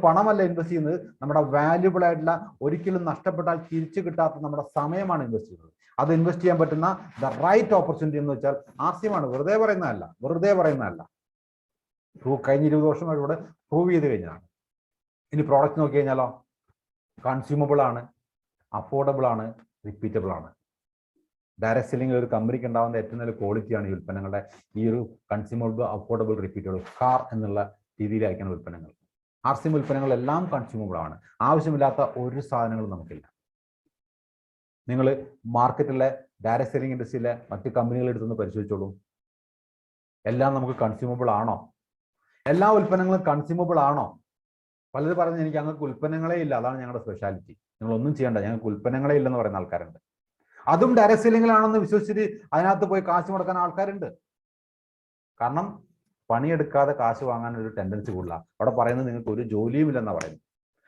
[SPEAKER 1] ഇൻവെസ്റ്റ് ചെയ്യുന്നത് നമ്മുടെ വാല്യുബിൾ ആയിട്ടുള്ള, ഒരിക്കലും നഷ്ടപ്പെട്ടാൽ തിരിച്ചു കിട്ടാത്ത നമ്മുടെ സമയമാണ് ഇൻവെസ്റ്റ് ചെയ്യുന്നത്. അത് ഇൻവെസ്റ്റ് ചെയ്യാൻ പറ്റുന്ന ദ റൈറ്റ് ഓപ്പർച്യൂണിറ്റി എന്ന് വെച്ചാൽ RCM ആണ്. വെറുതെ പറയുന്നതല്ല. കഴിഞ്ഞ 20 വർഷമായിട്ട് ഇവിടെ പ്രൂവ് ചെയ്ത് കഴിഞ്ഞതാണ്. ഇനി പ്രോഡക്റ്റ് നോക്കി കഴിഞ്ഞാലോ, കൺസ്യൂമബിൾ ആണ്, അഫോർഡബിൾ ആണ്, റിപ്പീറ്റബിൾ ആണ്. ഡയറക്ട് സെല്ലിംഗിൽ ഒരു കമ്പനിക്ക് ഉണ്ടാകുന്ന ഏറ്റവും നല്ല ക്വാളിറ്റിയാണ് ഈ ഉൽപ്പന്നങ്ങളുടെ ഈ ഒരു കൺസ്യൂമബിൾ അഫോർഡബിൾ റിപ്പീറ്റബിൾ കാർ എന്നുള്ള രീതിയിലായിരിക്കണം ഉൽപ്പന്നങ്ങൾ. RCM ഉൽപ്പന്നങ്ങളെല്ലാം കൺസ്യൂമബിൾ ആണ്. ആവശ്യമില്ലാത്ത ഒരു സാധനങ്ങളും നമുക്കില്ല. നിങ്ങൾ മാർക്കറ്റിലെ ഡയറക്ട് സെല്ലിംഗ് ഇൻഡസ്ട്രിയിലെ മറ്റ് കമ്പനികളെടുത്തൊന്ന് പരിശോധിച്ചോളൂ. എല്ലാം നമുക്ക് കൺസ്യൂമബിൾ ആണോ? എല്ലാ ഉൽപ്പന്നങ്ങളും കൺസ്യൂമബിൾ ആണോ? പലരും പറഞ്ഞ് എനിക്ക് ഞങ്ങൾക്ക് ഉൽപ്പന്നങ്ങളേ ഇല്ല, അതാണ് ഞങ്ങളുടെ സ്പെഷ്യാലിറ്റി, നിങ്ങളൊന്നും ചെയ്യണ്ട, ഞങ്ങൾക്ക് ഉൽപ്പന്നങ്ങളേ ഇല്ലെന്ന് പറയുന്ന ആൾക്കാരുണ്ട്. അതും ഡയറക്ട് സെല്ലിംഗിലാണെന്ന് വിശ്വസിച്ചിട്ട് അതിനകത്ത് പോയി കാശ് മുടക്കാൻ ആൾക്കാരുണ്ട്. കാരണം പണിയെടുക്കാതെ കാശ് വാങ്ങാൻ ഒരു ടെൻഡൻസി കൂടുതല. അവിടെ പറയുന്നത് നിങ്ങൾക്ക് ഒരു ജോലിയും ഇല്ലെന്നാണ് പറയുന്നത്.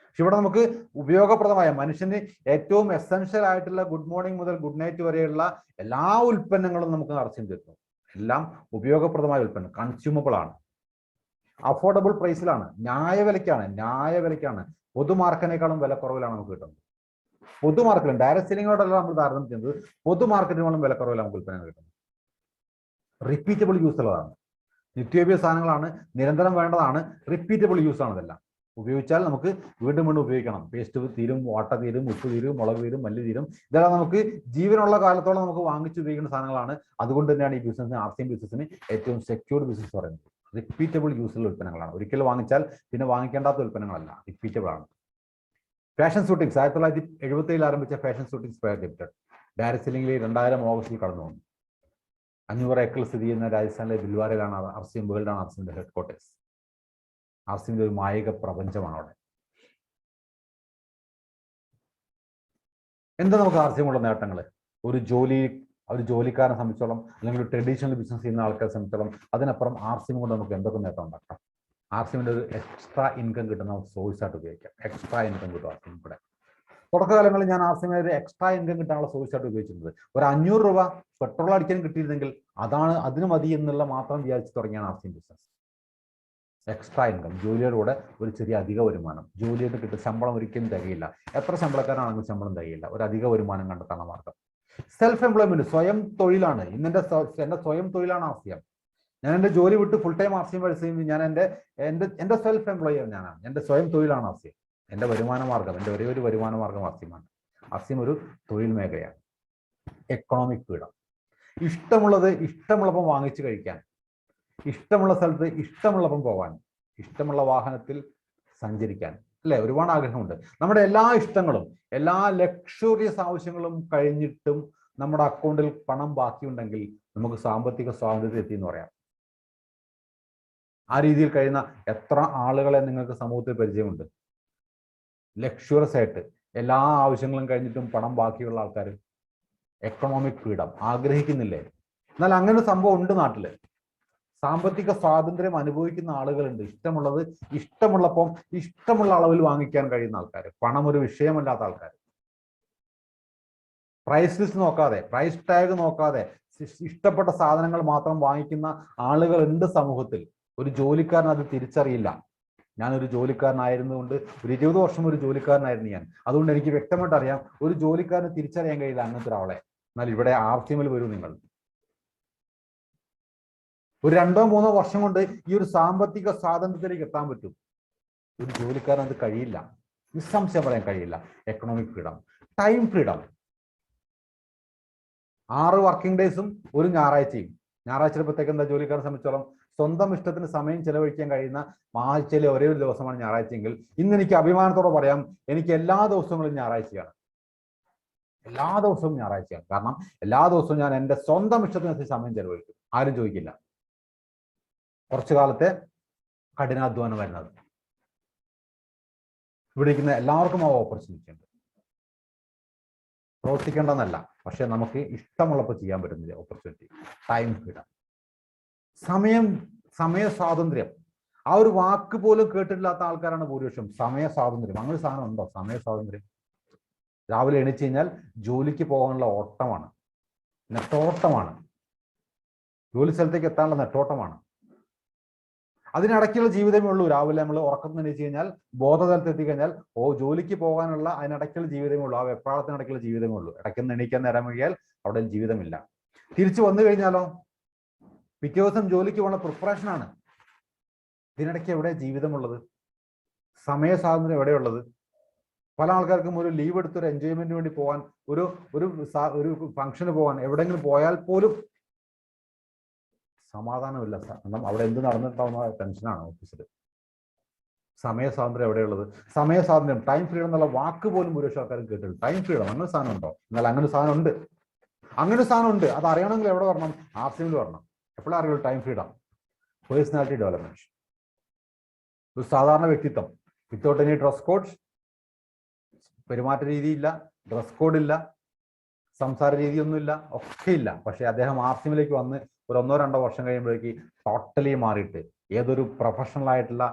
[SPEAKER 1] പക്ഷെ ഇവിടെ നമുക്ക് ഉപയോഗപ്രദമായ മനുഷ്യന് ഏറ്റവും എസെൻഷ്യൽ ആയിട്ടുള്ള ഗുഡ് മോർണിംഗ് മുതൽ ഗുഡ് നൈറ്റ് വരെയുള്ള എല്ലാ ഉൽപ്പന്നങ്ങളും നമുക്ക് RCM തരുന്നു. എല്ലാം ഉപയോഗപ്രദമായ ഉൽപ്പന്നം, കൺസ്യൂമബിൾ ആണ്, അഫോർഡബിൾ പ്രൈസിലാണ്, ന്യായവിലയ്ക്കാണ്. പൊതുമാർക്കറ്റിനേക്കാളും വില കുറവിലാണ് നമുക്ക് കിട്ടുന്നത്. പൊതുമാർക്കറ്റിലും ഡയറക്ട് സെല്ലിങ്ങോടല്ല നമ്മൾ താരതമ്യം ചെയ്യുന്നത്, പൊതുമാർക്കറ്റിനോളം വില കുറവിൽ നമുക്ക് ഉൽപ്പന്നങ്ങൾ കിട്ടുന്നത്. റിപ്പീറ്റബിൾ യൂസ് ഉള്ളതാണ്, നിത്യോപയോഗ സാധനങ്ങളാണ്, നിരന്തരം വേണ്ടതാണ്, റിപ്പീറ്റബിൾ യൂസ് ആണ്. ഇതെല്ലാം ഉപയോഗിച്ചാൽ നമുക്ക് വീണ്ടും ഉപയോഗിക്കണം. പേസ്റ്റ് തീരും, വാട്ട തീരും, ഉപ്പ് തീരും, മുളക് തീരും, മല്ലി തീരും. ഇതെല്ലാം നമുക്ക് ജീവനുള്ള കാലത്തോളം നമുക്ക് വാങ്ങിച്ച് ഉപയോഗിക്കുന്ന സാധനങ്ങളാണ്. അതുകൊണ്ട് തന്നെയാണ് ഈ ബിസിനസ്സിന്, RCM ബിസിനസ്സിന് ഏറ്റവും സെക്യൂർഡ് ബിസിനസ് പറയുന്നത്. റിപ്പീറ്റബിൾ യൂസുള്ള ഉൽപ്പന്നങ്ങളാണ്. ഒരിക്കലും വാങ്ങിച്ചാൽ പിന്നെ വാങ്ങിക്കേണ്ടാത്ത ഉൽപ്പന്നങ്ങളല്ല, റിപ്പീറ്റബിൾ ആണ്. ഫാഷൻ ഷൂട്ടിംഗ്സ് 1977 ആരംഭിച്ച fashion suitings private limited direct സെല്ലിംഗിൽ 2000 ഓഗസ്റ്റിൽ കടന്നു വന്നു. 500 ഏക്കർ സ്ഥിതി ചെയ്യുന്ന രാജസ്ഥാനിലെ ബിൽവാരയിലാണ് RCM വേൾഡാണ് RCMന്റെ ഹെഡ് ക്വാർട്ടേഴ്സ്. RCMന്റെ ഒരു മായിക പ്രപഞ്ചമാണ് അവിടെ. എന്താ നമുക്ക് RCM ഉള്ള നേട്ടങ്ങൾ? ഒരു ജോലിക്കാരനെ സംബന്ധിച്ചോളം, അല്ലെങ്കിൽ ഒരു ട്രഡീഷണൽ ബിസിനസ് ചെയ്യുന്ന ആൾക്കാരെ സംബന്ധിച്ചോളം, അതിനപ്പുറം RCM കൊണ്ട് നമുക്ക് എന്തൊക്കെ നേട്ടം ഉണ്ടാക്കാം? RCMന്റെ ഒരു എക്സ്ട്രാ ഇൻകം കിട്ടുന്ന സോഴ്സ് ആയിട്ട് ഉപയോഗിക്കാം. എക്സ്ട്രാ ഇൻകം കിട്ടും RCM കൂടെ. തുടക്കകാലങ്ങളിൽ ഞാൻ RCM ഒരു എക്സ്ട്രാ ഇൻകം കിട്ടാനുള്ള സോഴ്സ് ആയിട്ട് ഉപയോഗിച്ചിട്ടുണ്ട്. ഒരു 500 രൂപ പെട്രോൾ അടിക്കാൻ കിട്ടിയിരുന്നെങ്കിൽ അതിന് മതി എന്നുള്ള മാത്രം വിചാരിച്ച് തുടങ്ങിയാണ് RCM ബിസിനസ്. എക്സ്ട്രാ ഇൻകം, ജോലിയുടെ കൂടെ ഒരു ചെറിയ അധിക വരുമാനം. ജോലിയായിട്ട് കിട്ടുന്ന ശമ്പളം ഒരിക്കലും തികയില്ല, എത്ര ശമ്പളക്കാരാണെങ്കിലും ശമ്പളം തികയില്ല. ഒരു അധിക വരുമാനം കണ്ടെത്താനുള്ള മാർഗം സെൽഫ് എംപ്ലോയ്മെന്റ്, സ്വയം തൊഴിലാണ്. എന്റെ സ്വയം തൊഴിലാണ് RCM. ഞാൻ എൻ്റെ ജോലി വിട്ട് ഫുൾ ടൈം RCM വഴി ഞാൻ എൻ്റെ സെൽഫ് എംപ്ലോയി ഞാനാണ്. എൻ്റെ സ്വയം തൊഴിലാണ് RCM. എൻ്റെ വരുമാന മാർഗം, എൻ്റെ ഒരേ ഒരു വരുമാന മാർഗം RCM ആണ്. RCM ഒരു തൊഴിൽ മേഖലയാണ്. എക്കണോമിക് ഫ്രീഡം, ഇഷ്ടമുള്ളത് ഇഷ്ടമുള്ളപ്പം വാങ്ങിച്ചു കഴിക്കാൻ, ഇഷ്ടമുള്ള സ്ഥലത്ത് ഇഷ്ടമുള്ളപ്പം പോകാൻ, ഇഷ്ടമുള്ള വാഹനത്തിൽ സഞ്ചരിക്കാൻ, അല്ലെ? ഒരുപാട് ആഗ്രഹമുണ്ട്. നമ്മുടെ എല്ലാ ഇഷ്ടങ്ങളും, എല്ലാ ലക്ഷറിയസ് ആവശ്യങ്ങളും കഴിഞ്ഞിട്ടും നമ്മുടെ അക്കൗണ്ടിൽ പണം ബാക്കിയുണ്ടെങ്കിൽ നമുക്ക് സാമ്പത്തിക സ്വാതന്ത്ര്യം എത്തി എന്ന് പറയാം. ആ രീതിയിൽ കഴിയുന്ന എത്ര ആളുകളെ നിങ്ങൾക്ക് സമൂഹത്തിൽ പരിചയമുണ്ട്? ലക്ഷറിയസ് ആയിട്ട് എല്ലാ ആവശ്യങ്ങളും കഴിഞ്ഞിട്ടും പണം ബാക്കിയുള്ള ആൾക്കാർ. എക്കണോമിക് ഫ്രീഡം ആഗ്രഹിക്കുന്നില്ലേ? എന്നാൽ അങ്ങനെ ഒരു സംഭവം ഉണ്ട് നാട്ടില്. സാമ്പത്തിക സ്വാതന്ത്ര്യം അനുഭവിക്കുന്ന ആളുകളുണ്ട്. ഇഷ്ടമുള്ളത് ഇഷ്ടമുള്ളപ്പം ഇഷ്ടമുള്ള അളവിൽ വാങ്ങിക്കാൻ കഴിയുന്ന ആൾക്കാർ, പണം ഒരു വിഷയമല്ലാത്ത ആൾക്കാർ. പ്രൈസ് ലിസ്റ്റ് നോക്കാതെ, പ്രൈസ് ടാഗ് നോക്കാതെ ഇഷ്ടപ്പെട്ട സാധനങ്ങൾ മാത്രം വാങ്ങിക്കുന്ന ആളുകളുണ്ട് സമൂഹത്തിൽ. ഒരു ജോലിക്കാരൻ അത് തിരിച്ചറിയില്ല. ഞാനൊരു ജോലിക്കാരനായിരുന്നുകൊണ്ട്, ഒരു 20 വർഷം ഒരു ജോലിക്കാരനായിരുന്നു ഞാൻ. അതുകൊണ്ട് എനിക്ക് വ്യക്തമായിട്ട് അറിയാം, ഒരു ജോലിക്കാരന് തിരിച്ചറിയാൻ കഴിയില്ല അങ്ങനത്തെ ഒരാളെ. എന്നാൽ ഇവിടെ RCMൽ വരൂ നിങ്ങൾ. ഒരു 2-3 വർഷം കൊണ്ട് ഈ ഒരു സാമ്പത്തിക സ്വാതന്ത്ര്യത്തിലേക്ക് എത്താൻ പറ്റും. ഒരു ജോലിക്കാരൻ അത് കഴിയില്ല, നിസ്സംശയം പറയാൻ കഴിയില്ല. Economic freedom, time freedom. 6 working ഡേയ്സും ഒരു ഞായറാഴ്ചയും. ഞായറാഴ്ചപ്പോഴത്തേക്ക് എന്താ ജോലിക്കാരെ സംബന്ധിച്ചോളം സ്വന്തം ഇഷ്ടത്തിന് സമയം ചെലവഴിക്കാൻ കഴിയുന്ന ആഴ്ചയിലെ ഒരേ ഒരു ദിവസമാണ് ഞായറാഴ്ചയെങ്കിൽ, ഇന്ന് എനിക്ക് അഭിമാനത്തോടെ പറയാം, എനിക്ക് എല്ലാ ദിവസങ്ങളും ഞായറാഴ്ചയാണ്. എല്ലാ ദിവസവും ഞായറാഴ്ചയാണ്. കാരണം എല്ലാ ദിവസവും ഞാൻ എൻ്റെ സ്വന്തം ഇഷ്ടത്തിനനുസരിച്ച് സമയം ചെലവഴിക്കും. ആരും ചോദിക്കില്ല. കുറച്ചു കാലത്തെ കഠിനാധ്വാനം വരുന്നത്. ഇവിടെ ഇരിക്കുന്ന എല്ലാവർക്കും ആ ഓപ്പർച്യൂണിറ്റി ഉണ്ട്. പ്രവർത്തിക്കേണ്ടെന്നല്ല, പക്ഷെ നമുക്ക് ഇഷ്ടമുള്ളപ്പോൾ ചെയ്യാൻ പറ്റുന്നില്ല. ഓപ്പർച്യൂണിറ്റി, ടൈം ഫ്രീഡം, സമയ സ്വാതന്ത്ര്യം. ആ ഒരു വാക്ക് പോലും കേട്ടിട്ടില്ലാത്ത ആൾക്കാരാണ് ഭൂരിപക്ഷം. സമയ സ്വാതന്ത്ര്യം, അങ്ങനെ ഒരു സാധനം ഉണ്ടോ? സമയ സ്വാതന്ത്ര്യം. രാവിലെ എണീച്ച് കഴിഞ്ഞാൽ ജോലിക്ക് പോകാനുള്ള ഓട്ടമാണ്, നെട്ടോട്ടമാണ്. ജോലി സ്ഥലത്തേക്ക് എത്താനുള്ള നെട്ടോട്ടമാണ്. അതിനിടയ്ക്കുള്ള ജീവിതമേ ഉള്ളൂ. രാവിലെ നമ്മൾ ഉറക്കത്തിൽ എണീച്ച് കഴിഞ്ഞാൽ, ബോധതലത്തിൽ എത്തിക്കഴിഞ്ഞാൽ ജോലിക്ക് പോകാനുള്ള അതിനിടയ്ക്കുള്ള ജീവിതമേ ഉള്ളൂ. ആ വെപ്രാളത്തിനിടയ്ക്കുള്ള ജീവിതമേ ഉള്ളൂ. ഇടയ്ക്കൊന്ന് എണീക്കാൻ നേരം വൈകിയാൽ അവിടെ ജീവിതമില്ല. തിരിച്ചു വന്നു കഴിഞ്ഞാലോ പിറ്റേ ദിവസം ജോലിക്ക് പോകുന്ന പ്രിപ്പറേഷനാണ്. ഇതിനിടയ്ക്ക് എവിടെ ജീവിതമുള്ളത്? സമയ സ്വാതന്ത്ര്യം എവിടെയുള്ളത്? പല ആൾക്കാർക്കും ഒരു ലീവ് എടുത്ത് ഒരു എൻജോയ്മെന്റിന് വേണ്ടി പോകാൻ, ഒരു ഒരു ഒരു ഫംഗ്ഷന് പോകാൻ, എവിടെയെങ്കിലും പോയാൽ പോലും സമാധാനമില്ല. കാരണം അവിടെ എന്ത് നടന്നിട്ടാവുന്ന ടെൻഷനാണ് ഓഫീസിൽ. സമയ സ്വാതന്ത്ര്യം എവിടെയുള്ളത്? സമയ സ്വാതന്ത്ര്യം, ടൈം ഫ്രീഡം എന്നുള്ള വാക്ക് പോലും ഭൂരിപക്ഷം ആൾക്കാരും കേട്ടിട്ടുണ്ട്. ടൈം ഫ്രീഡം അങ്ങനെ സാധനം ഉണ്ടോ? എന്നാൽ അങ്ങനെ സാധനം ഉണ്ട്, അങ്ങനെ സാധനം ഉണ്ട്. അത് അറിയണമെങ്കിൽ എവിടെ വരണം? ആർസിഎമ്മിൽ വരണം. എപ്പോഴാണ് അറിയുള്ളൂ ടൈം ഫ്രീഡം? Personality development. ഒരു സാധാരണ വ്യക്തിത്വം വിത്തൗട്ട് എനി ഡ്രസ് കോഡ്, പെരുമാറ്റ രീതിയില്ല, ഡ്രസ് കോഡില്ല, സംസാര രീതിയൊന്നുമില്ല, ഒക്കെ ഇല്ല. പക്ഷെ അദ്ദേഹം ആർസിഎമ്മിലേക്ക് വന്ന് ഒരു 1-2 വർഷം കഴിയുമ്പോഴേക്ക് ടോട്ടലി മാറിയിട്ട് ഏതൊരു പ്രൊഫഷണൽ ആയിട്ടുള്ള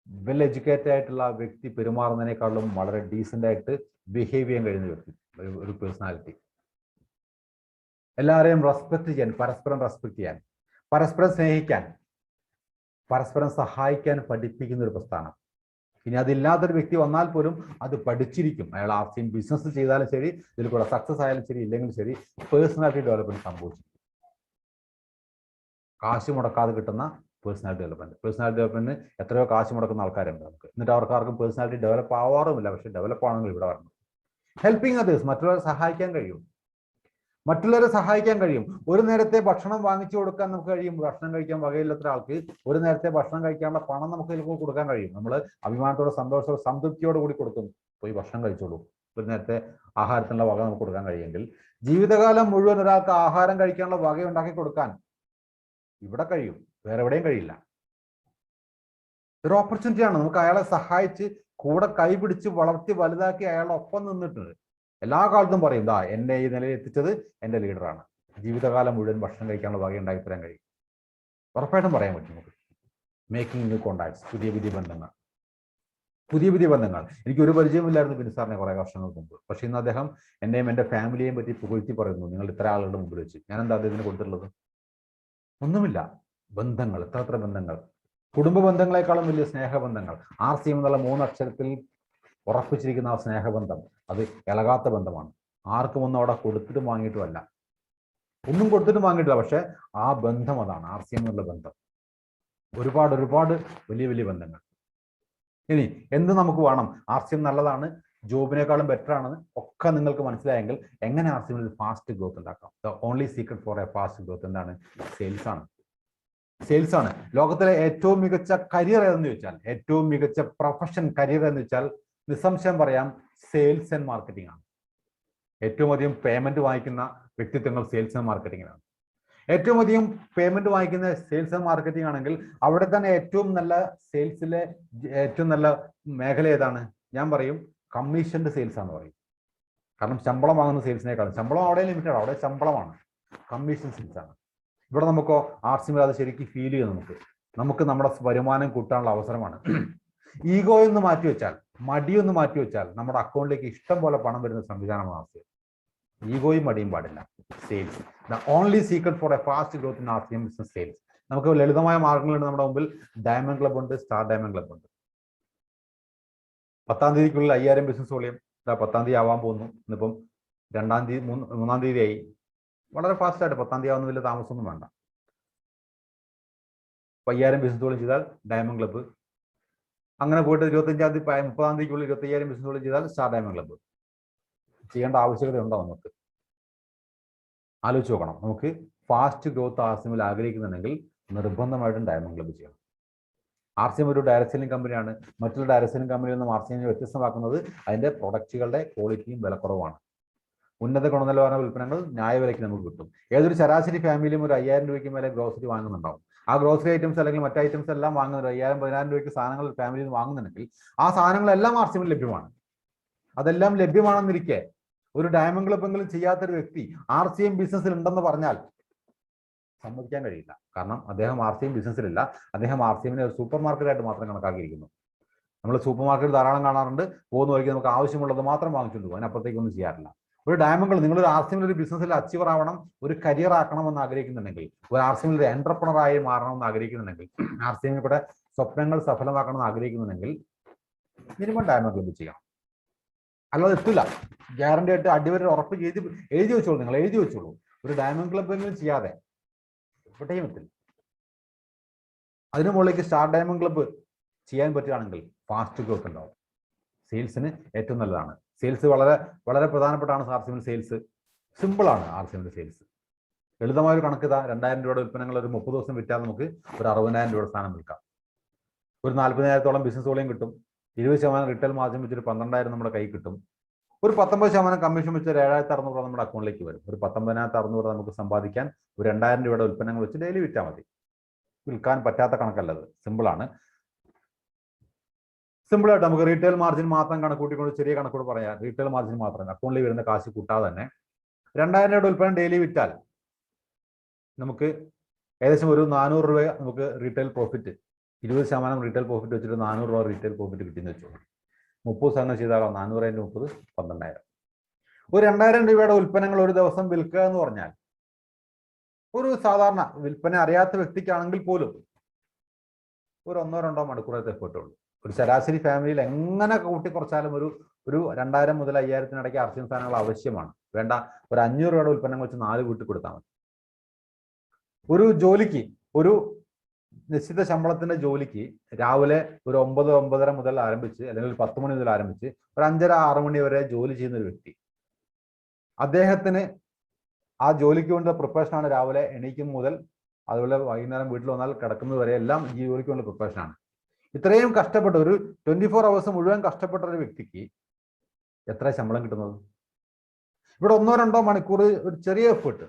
[SPEAKER 1] വെൽ എഡ്യൂക്കേറ്റഡ് ആയിട്ടുള്ള വ്യക്തി പെരുമാറുന്നതിനേക്കാളും വളരെ ഡീസൻ്റ് ആയിട്ട് ബിഹേവ് ചെയ്യാൻ കഴിയുന്ന വ്യക്തി, ഒരു പേഴ്സണാലിറ്റി. എല്ലാവരെയും റെസ്പെക്ട് ചെയ്യാൻ, പരസ്പരം റെസ്പെക്ട് ചെയ്യാൻ, പരസ്പരം സ്നേഹിക്കാൻ, പരസ്പരം സഹായിക്കാൻ പഠിപ്പിക്കുന്ന ഒരു പ്രസ്ഥാനം. ഇനി അതില്ലാത്തൊരു വ്യക്തി വന്നാൽ പോലും അത് പഠിച്ചിരിക്കും. അയാൾ ആർസിഎം ബിസിനസ് ചെയ്താലും ശരി, ഇതിൽ കൂടെ സക്സസ് ആയാലും ശരി, ഇല്ലെങ്കിലും ശരി, പേഴ്സണാലിറ്റി ഡെവലപ്മെന്റ് സംഭവിച്ചു. കാശ് മുടക്കാതെ കിട്ടുന്ന പേഴ്സണാലിറ്റി ഡെവലപ്മെന്റ്. പേഴ്സണാലിറ്റി ഡെവലപ്മെന്റിന് എത്രയോ കാശ് മുടക്കുന്ന ആൾക്കാരുണ്ട് നമുക്ക്. എന്നിട്ട് അവർക്കാർക്കും പേഴ്സണാലിറ്റി ഡെവലപ്പ് ആവാറുമില്ല. പക്ഷെ ഡെവലപ്പ് ആണെങ്കിൽ ഇവിടെ വരണം. ഹെൽപ്പിംഗ് അതേഴ്സ്, മറ്റുള്ളവരെ സഹായിക്കാൻ കഴിയും. മറ്റുള്ളവരെ സഹായിക്കാൻ കഴിയും. ഒരു നേരത്തെ ഭക്ഷണം വാങ്ങിച്ചു കൊടുക്കാൻ നമുക്ക് കഴിയും. ഭക്ഷണം കഴിക്കാൻ വകയില്ലാത്ത ഒരാൾക്ക് ഒരു നേരത്തെ ഭക്ഷണം കഴിക്കാനുള്ള പണം നമുക്ക് ചിലപ്പോൾ കൊടുക്കാൻ കഴിയും. നമ്മൾ അഭിമാനത്തോടെ, സന്തോഷത്തോടെ, സംതൃപ്തിയോട് കൂടി കൊടുക്കും. പോയി ഭക്ഷണം കഴിച്ചോളൂ, ഒരു നേരത്തെ ആഹാരത്തിനുള്ള വക നമുക്ക് കൊടുക്കാൻ കഴിയുമെങ്കിൽ, ജീവിതകാലം മുഴുവൻ ഒരാൾക്ക് ആഹാരം കഴിക്കാനുള്ള വക ഉണ്ടാക്കി കൊടുക്കാൻ ഇവിടെ കഴിയും, വേറെ എവിടെയും കഴിയില്ല. ഒരു ഓപ്പർച്യൂണിറ്റിയാണ്. നമുക്ക് അയാളെ സഹായിച്ച് കൂടെ കൈപിടിച്ച് വളർത്തി വലുതാക്കി അയാളുടെ ഒപ്പം നിന്നിട്ടുണ്ട്. എല്ലാ കാലത്തും പറയും, ദാ എന്നെ ഈ നിലയിൽ എത്തിച്ചത് എൻ്റെ ലീഡറാണ്. ജീവിതകാലം മുഴുവൻ ഭക്ഷണം കഴിക്കാനുള്ള വക ഉണ്ടാക്കി തരാൻ കഴിയും. ഉറപ്പായിട്ടും പറയാൻ പറ്റും നമുക്ക്. മേക്കിംഗ് ന്യൂ കോണ്ടാക്ട്സ്, പുതിയ പുതിയ ബന്ധങ്ങൾ, പുതിയ പുതിയ ബന്ധങ്ങൾ. എനിക്ക് ഒരു പരിചയമില്ലായിരുന്നു ബിനു സാറിനെ കുറേ വർഷങ്ങൾക്ക് മുമ്പ്. പക്ഷെ ഇന്ന് അദ്ദേഹം എന്നെയും എൻ്റെ ഫാമിലിയെയും പറ്റി പുകഴ്ത്തി പറയുന്നു. നിങ്ങൾ ഇത്ര ആളുകളുടെ മുമ്പിൽ വെച്ച്. ഞാൻ എന്താ അദ്ദേഹത്തിന് കൊടുത്തിട്ടുള്ളത്? ഒന്നുമില്ല. ബന്ധങ്ങൾ, എത്ര ബന്ധങ്ങൾ. കുടുംബ ബന്ധങ്ങളെക്കാളും വലിയ സ്നേഹബന്ധങ്ങൾ. ആർസിഎം എന്നുള്ള 3 അക്ഷരത്തിൽ ഉറപ്പിച്ചിരിക്കുന്ന ആ സ്നേഹബന്ധം അത് ഇളകാത്ത ബന്ധമാണ്. ആർക്കും ഒന്നും അവിടെ കൊടുത്തിട്ടും വാങ്ങിയിട്ടുമല്ല, ഒന്നും കൊടുത്തിട്ടും വാങ്ങിയിട്ടില്ല. പക്ഷെ ആ ബന്ധം അതാണ് ആർസിഎം എന്നുള്ള ബന്ധം. ഒരുപാട് വലിയ വലിയ ബന്ധങ്ങൾ. ഇനി എന്ത് നമുക്ക് വേണം? ആർസിഎം നല്ലതാണ്, ജോബിനേക്കാളും ബെറ്റർ ആണെന്ന് ഒക്കെ നിങ്ങൾക്ക് മനസ്സിലായെങ്കിൽ എങ്ങനെ ആർസിഎമ്മിൽ ഫാസ്റ്റ് ഗ്രോത്ത് ഉണ്ടാക്കാം? The only secret for a fast growth എന്താണ്? സെയിൽസ് ആണ്. സെയിൽസ് ആണ്. ലോകത്തിലെ ഏറ്റവും മികച്ച കരിയർ എന്ന് ചോദിച്ചാൽ, ഏറ്റവും മികച്ച പ്രൊഫഷൻ കരിയർ എന്ന് വെച്ചാൽ നിസ്സംശയം പറയാം, സെയിൽസ് ആൻഡ് മാർക്കറ്റിംഗ് ആണ്. ഏറ്റവും അധികം പേയ്മെന്റ് വാങ്ങിക്കുന്ന വ്യക്തിത്വങ്ങൾ സെയിൽസ് ആൻഡ് മാർക്കറ്റിംഗിലാണ്. ഏറ്റവും അധികം പേയ്മെന്റ് വാങ്ങിക്കുന്ന സെയിൽസ് ആൻഡ് മാർക്കറ്റിംഗ് ആണെങ്കിൽ അവിടെ തന്നെ ഏറ്റവും നല്ല സെയിൽസിലെ ഏറ്റവും നല്ല മേഖല ഏതാണ്? ഞാൻ പറയും കമ്മീഷന്റെ സെയിൽസ് ആണെന്ന് പറയും. കാരണം ശമ്പളം വാങ്ങുന്ന സെയിൽസിനേക്കാളും, ശമ്പളം അവിടെ ലിമിറ്റഡ്, അവിടെ ശമ്പളമാണ്. കമ്മീഷൻ സെയിൽസ് ആണ്. ഇവിടെ നമുക്കോ ആർസിഎമ്മിൽ അത് ശരിക്കും ഫീൽ ചെയ്യും. നമുക്ക് നമ്മുടെ വരുമാനം കൂട്ടാനുള്ള അവസരമാണ്. ഈഗോ എന്ന് മാറ്റിവെച്ചാൽ, മടിയൊന്ന് മാറ്റിവെച്ചാൽ നമ്മുടെ അക്കൗണ്ടിലേക്ക് ഇഷ്ടം പോലെ പണം വരുന്ന സംവിധാനമാണ് ആർസിഎം. ഈഗോയും മടിയും പാടില്ല. Sales, the only secret for a fast growth in RCM business sales. നമുക്ക് ലളിതമായ മാർഗങ്ങളുണ്ട് നമ്മുടെ മുമ്പിൽ. ഡയമണ്ട് ക്ലബ് ഉണ്ട്, സ്റ്റാർ ഡയമണ്ട് ക്ലബ് ഉണ്ട്. 10-ാം തീയതിക്കുള്ളിൽ 5000 ബിസിനസ് വോളിയം 10-ാം തീയതി ആവാൻ പോകുന്നു. ഇന്നിപ്പം 2-ാം തീയതി 3-ാം തീയതി ആയി. വളരെ ഫാസ്റ്റ് ആയിട്ട് 10-ാം തീയതി ആവുന്ന വലിയ താമസമൊന്നും വേണ്ട. 5000 ബിസിനസ് വോളിയം ചെയ്താൽ ഡയമണ്ട് ക്ലബ്ബ്. അങ്ങനെ പോയിട്ട് 25-ാം തീയതി 30-ാം തീയതിക്കുള്ളിൽ 25000 ബിസിനസ് വോളിയം ചെയ്താൽ സ്റ്റാർ ഡയമണ്ട് ക്ലബ്ബ്. ചെയ്യേണ്ട ആവശ്യകത ഉണ്ടോ? നമുക്ക് ആലോചിച്ച് നോക്കണം. നമുക്ക് ഫാസ്റ്റ് ഗ്രോത്ത് ആർസിഎമ്മിൽ ആഗ്രഹിക്കുന്നുണ്ടെങ്കിൽ നിർബന്ധമായിട്ടും ഡയമണ്ട് ക്ലബ്ബ് ചെയ്യണം. ആർസിഎം ഒരു ഡയറക്ട് സെല്ലിംഗ് കമ്പനിയാണ്. മറ്റുള്ള ഡയറക്ട് സെല്ലിംഗ് കമ്പനിയിൽ നിന്നും ആർസിഎമ്മിനെ വ്യത്യസ്തമാക്കുന്നത് അതിന്റെ പ്രൊഡക്റ്റുകളുടെ ക്വാളിറ്റിയും വിലക്കുറവാണ്. ഉന്നത ഗുണനിലവാര ഉൽപ്പന്നങ്ങൾ ന്യായവിലയ്ക്ക് നമുക്ക് കിട്ടും. ഏതൊരു ശരാശരി ഫാമിലിയും ഒരു 5000 രൂപയ്ക്ക് മേലെ ഗ്രോസറി വാങ്ങുന്നുണ്ടാവും. ആ ഗ്രോസറി ഐറ്റംസ് അല്ലെങ്കിൽ മറ്റ് ഐറ്റംസ് എല്ലാം വാങ്ങുന്നത് 5000-10000 രൂപയ്ക്ക് സാധനങ്ങൾ ഫാമിലിയിൽ വാങ്ങുന്നുണ്ടെങ്കിൽ ആ സാധനങ്ങളെല്ലാം ആർസിഎമ്മിൽ ലഭ്യമാണ്. അതെല്ലാം ലഭ്യമാണെന്നിരിക്കെ ഒരു ഡയമണ്ട് ക്ലബ്ബെങ്കിലും ചെയ്യാത്തൊരു വ്യക്തി ആർസിഎം ബിസിനസ്സിൽ ഉണ്ടെന്ന് പറഞ്ഞാൽ സമ്മതിക്കാൻ കഴിയില്ല. കാരണം അദ്ദേഹം ആർസിഎം ബിസിനസ്സിലില്ല. അദ്ദേഹം ആർസിഎമ്മിനെ ഒരു സൂപ്പർ മാർക്കറ്റായിട്ട് മാത്രം കണക്കാക്കിയിരിക്കുന്നു. നമ്മൾ സൂപ്പർ മാർക്കറ്റ് ധാരാളം കാണാറുണ്ട്. പോകുന്ന വഴിക്ക് നമുക്ക് ആവശ്യമുള്ളത് മാത്രം വാങ്ങിച്ചുകൊണ്ട് പോകും, അതിനപ്പുറത്തേക്കൊന്നും ചെയ്യാറില്ല. ഒരു ഡയമണ്ട് ക്ലബ്ബ്, നിങ്ങളൊരു ആർസിഎമ്മിൽ ഒരു ബിസിനസ്സിൽ അച്ചീവർ ആവണം, ഒരു കരിയർ ആക്കണമെന്ന് ആഗ്രഹിക്കുന്നുണ്ടെങ്കിൽ, ഒരു ആർസിഎമ്മിൽ ഒരു എന്റർപ്രണറായി മാറണമെന്ന് ആഗ്രഹിക്കുന്നുണ്ടെങ്കിൽ, ആർസിഎമ്മിൽ കൂടെ സ്വപ്നങ്ങൾ സഫലമാക്കണമെന്ന് ആഗ്രഹിക്കുന്നുണ്ടെങ്കിൽ മിനിമം ഡയമണ്ട് ക്ലബ്ബ് ചെയ്യണം. അല്ലാതെ എത്തില്ല. ഗ്യാരണ്ടി ആയിട്ട് അടിവരെ ഉറപ്പ് എഴുതി വെച്ചോളൂ. നിങ്ങൾ എഴുതി വെച്ചോളൂ. ഒരു ഡയമണ്ട് ക്ലബ്ബെങ്കിലും ചെയ്യാതെ എവിടെയും എത്തില്ല. അതിനു മുകളിലേക്ക് സ്റ്റാർ ഡയമണ്ട് ക്ലബ്ബ് ചെയ്യാൻ പറ്റുകയാണെങ്കിൽ ഫാസ്റ്റ് ഗ്രോത്ത് ഉണ്ടാവും. സെയിൽസിന് ഏറ്റവും നല്ലതാണ്. സെയിൽസ് വളരെ വളരെ പ്രധാനപ്പെട്ടാണ് RCMൽ സെയിൽസ്. സിമ്പിളാണ് RCMൽ സെയിൽസ്. ലളിതമായ ഒരു കണക്ക് ഇതാ, 2000 രൂപയുടെ ഉൽപ്പന്നങ്ങൾ ഒരു 30 ദിവസം വിറ്റാൽ നമുക്ക് ഒരു 60,000 രൂപയുടെ സ്ഥാനം വിൽക്കാം. ഒരു 40,000-ഓളം ബിസിനസ് വോളിയം കിട്ടും. 20% റിട്ടേൽ മാർജിൻ വെച്ചൊരു 12,000 നമ്മുടെ കൈ കിട്ടും. ഒരു 19% കമ്മീഷൻ വെച്ച് ഒരു 7,600 രൂപ നമ്മുടെ അക്കൗണ്ടിലേക്ക് വരും. ഒരു 19,600 രൂപ നമുക്ക് സമ്പാദിക്കാൻ ഒരു 2,000 രൂപയുടെ ഉൽപ്പന്നങ്ങൾ വെച്ച് ഡെയിലി വിറ്റാൽ മതി. വിൽക്കാൻ പറ്റാത്ത കണക്കല്ലത്, സിമ്പിളാണ്. സിമ്പിളായിട്ട് നമുക്ക് റീറ്റെയിൽ മാർജിൻ മാത്രം കണക്കൂട്ടിക്കൊണ്ട് ചെറിയ കണക്കൂടെ പറയാം. റീറ്റെയിൽ മാർജിൻ മാത്രം അക്കൗണ്ടിൽ വരുന്ന കാശ് കൂട്ടാതെ തന്നെ 2,000 രൂപയുടെ ഉൽപ്പന്നം ഡെയിലി വിറ്റാൽ നമുക്ക് ഏകദേശം ഒരു 400 രൂപ നമുക്ക് റീറ്റെയിൽ പ്രോഫിറ്റ്, 20% റീറ്റെയിൽ പ്രോഫിറ്റ് വെച്ചിട്ട് 400 രൂപ റീറ്റെയിൽ പ്രോഫിറ്റ് കിട്ടിയെന്ന് വെച്ചോളൂ. 30 ശതമാനം ചെയ്താലോ 400 × 30 12,000. ഒരു 2,000 രൂപയുടെ ഉൽപ്പന്നങ്ങൾ ഒരു ദിവസം വിൽക്കുക എന്ന് പറഞ്ഞാൽ ഒരു സാധാരണ വിൽപ്പന അറിയാത്ത വ്യക്തിക്കാണെങ്കിൽ പോലും ഒരു 1-2 മണിക്കൂറത്തെ എഫേർട്ടുള്ളൂ. ഒരു ശരാശരി ഫാമിലിയിൽ എങ്ങനെ കൂട്ടിക്കുറച്ചാലും ഒരു 2,000 മുതൽ 5,000 RCM സാധനങ്ങൾ ആവശ്യമാണ്. വേണ്ട, ഒരു 500 രൂപയുടെ ഉൽപ്പന്നം വെച്ച് 4 വീട്ടിൽ കൊടുത്താൽ മതി. ഒരു ജോലിക്ക്, ഒരു നിശ്ചിത ശമ്പളത്തിന്റെ ജോലിക്ക് രാവിലെ ഒരു 9-9:30 മുതൽ ആരംഭിച്ച്, അല്ലെങ്കിൽ 10 മണി മുതൽ ആരംഭിച്ച് ഒരു 5:30-6 മണി വരെ ജോലി ചെയ്യുന്ന ഒരു വ്യക്തി, അദ്ദേഹത്തിന് ആ ജോലിക്ക് വേണ്ട പ്രിപ്പറേഷനാണ്. രാവിലെ എണീക്കും മുതൽ അതുപോലെ വൈകുന്നേരം വീട്ടിൽ വന്നാൽ കിടക്കുന്നത് വരെ എല്ലാം ഈ ജോലിക്ക് വേണ്ട പ്രിപ്പറേഷനാണ്. ഇത്രയും കഷ്ടപ്പെട്ട് ഒരു 24 hours മുഴുവൻ കഷ്ടപ്പെട്ട ഒരു വ്യക്തിക്ക് എത്ര ശമ്പളം കിട്ടുന്നത്? ഇവിടെ 1-2 മണിക്കൂർ ഒരു ചെറിയ എഫേർട്ട്.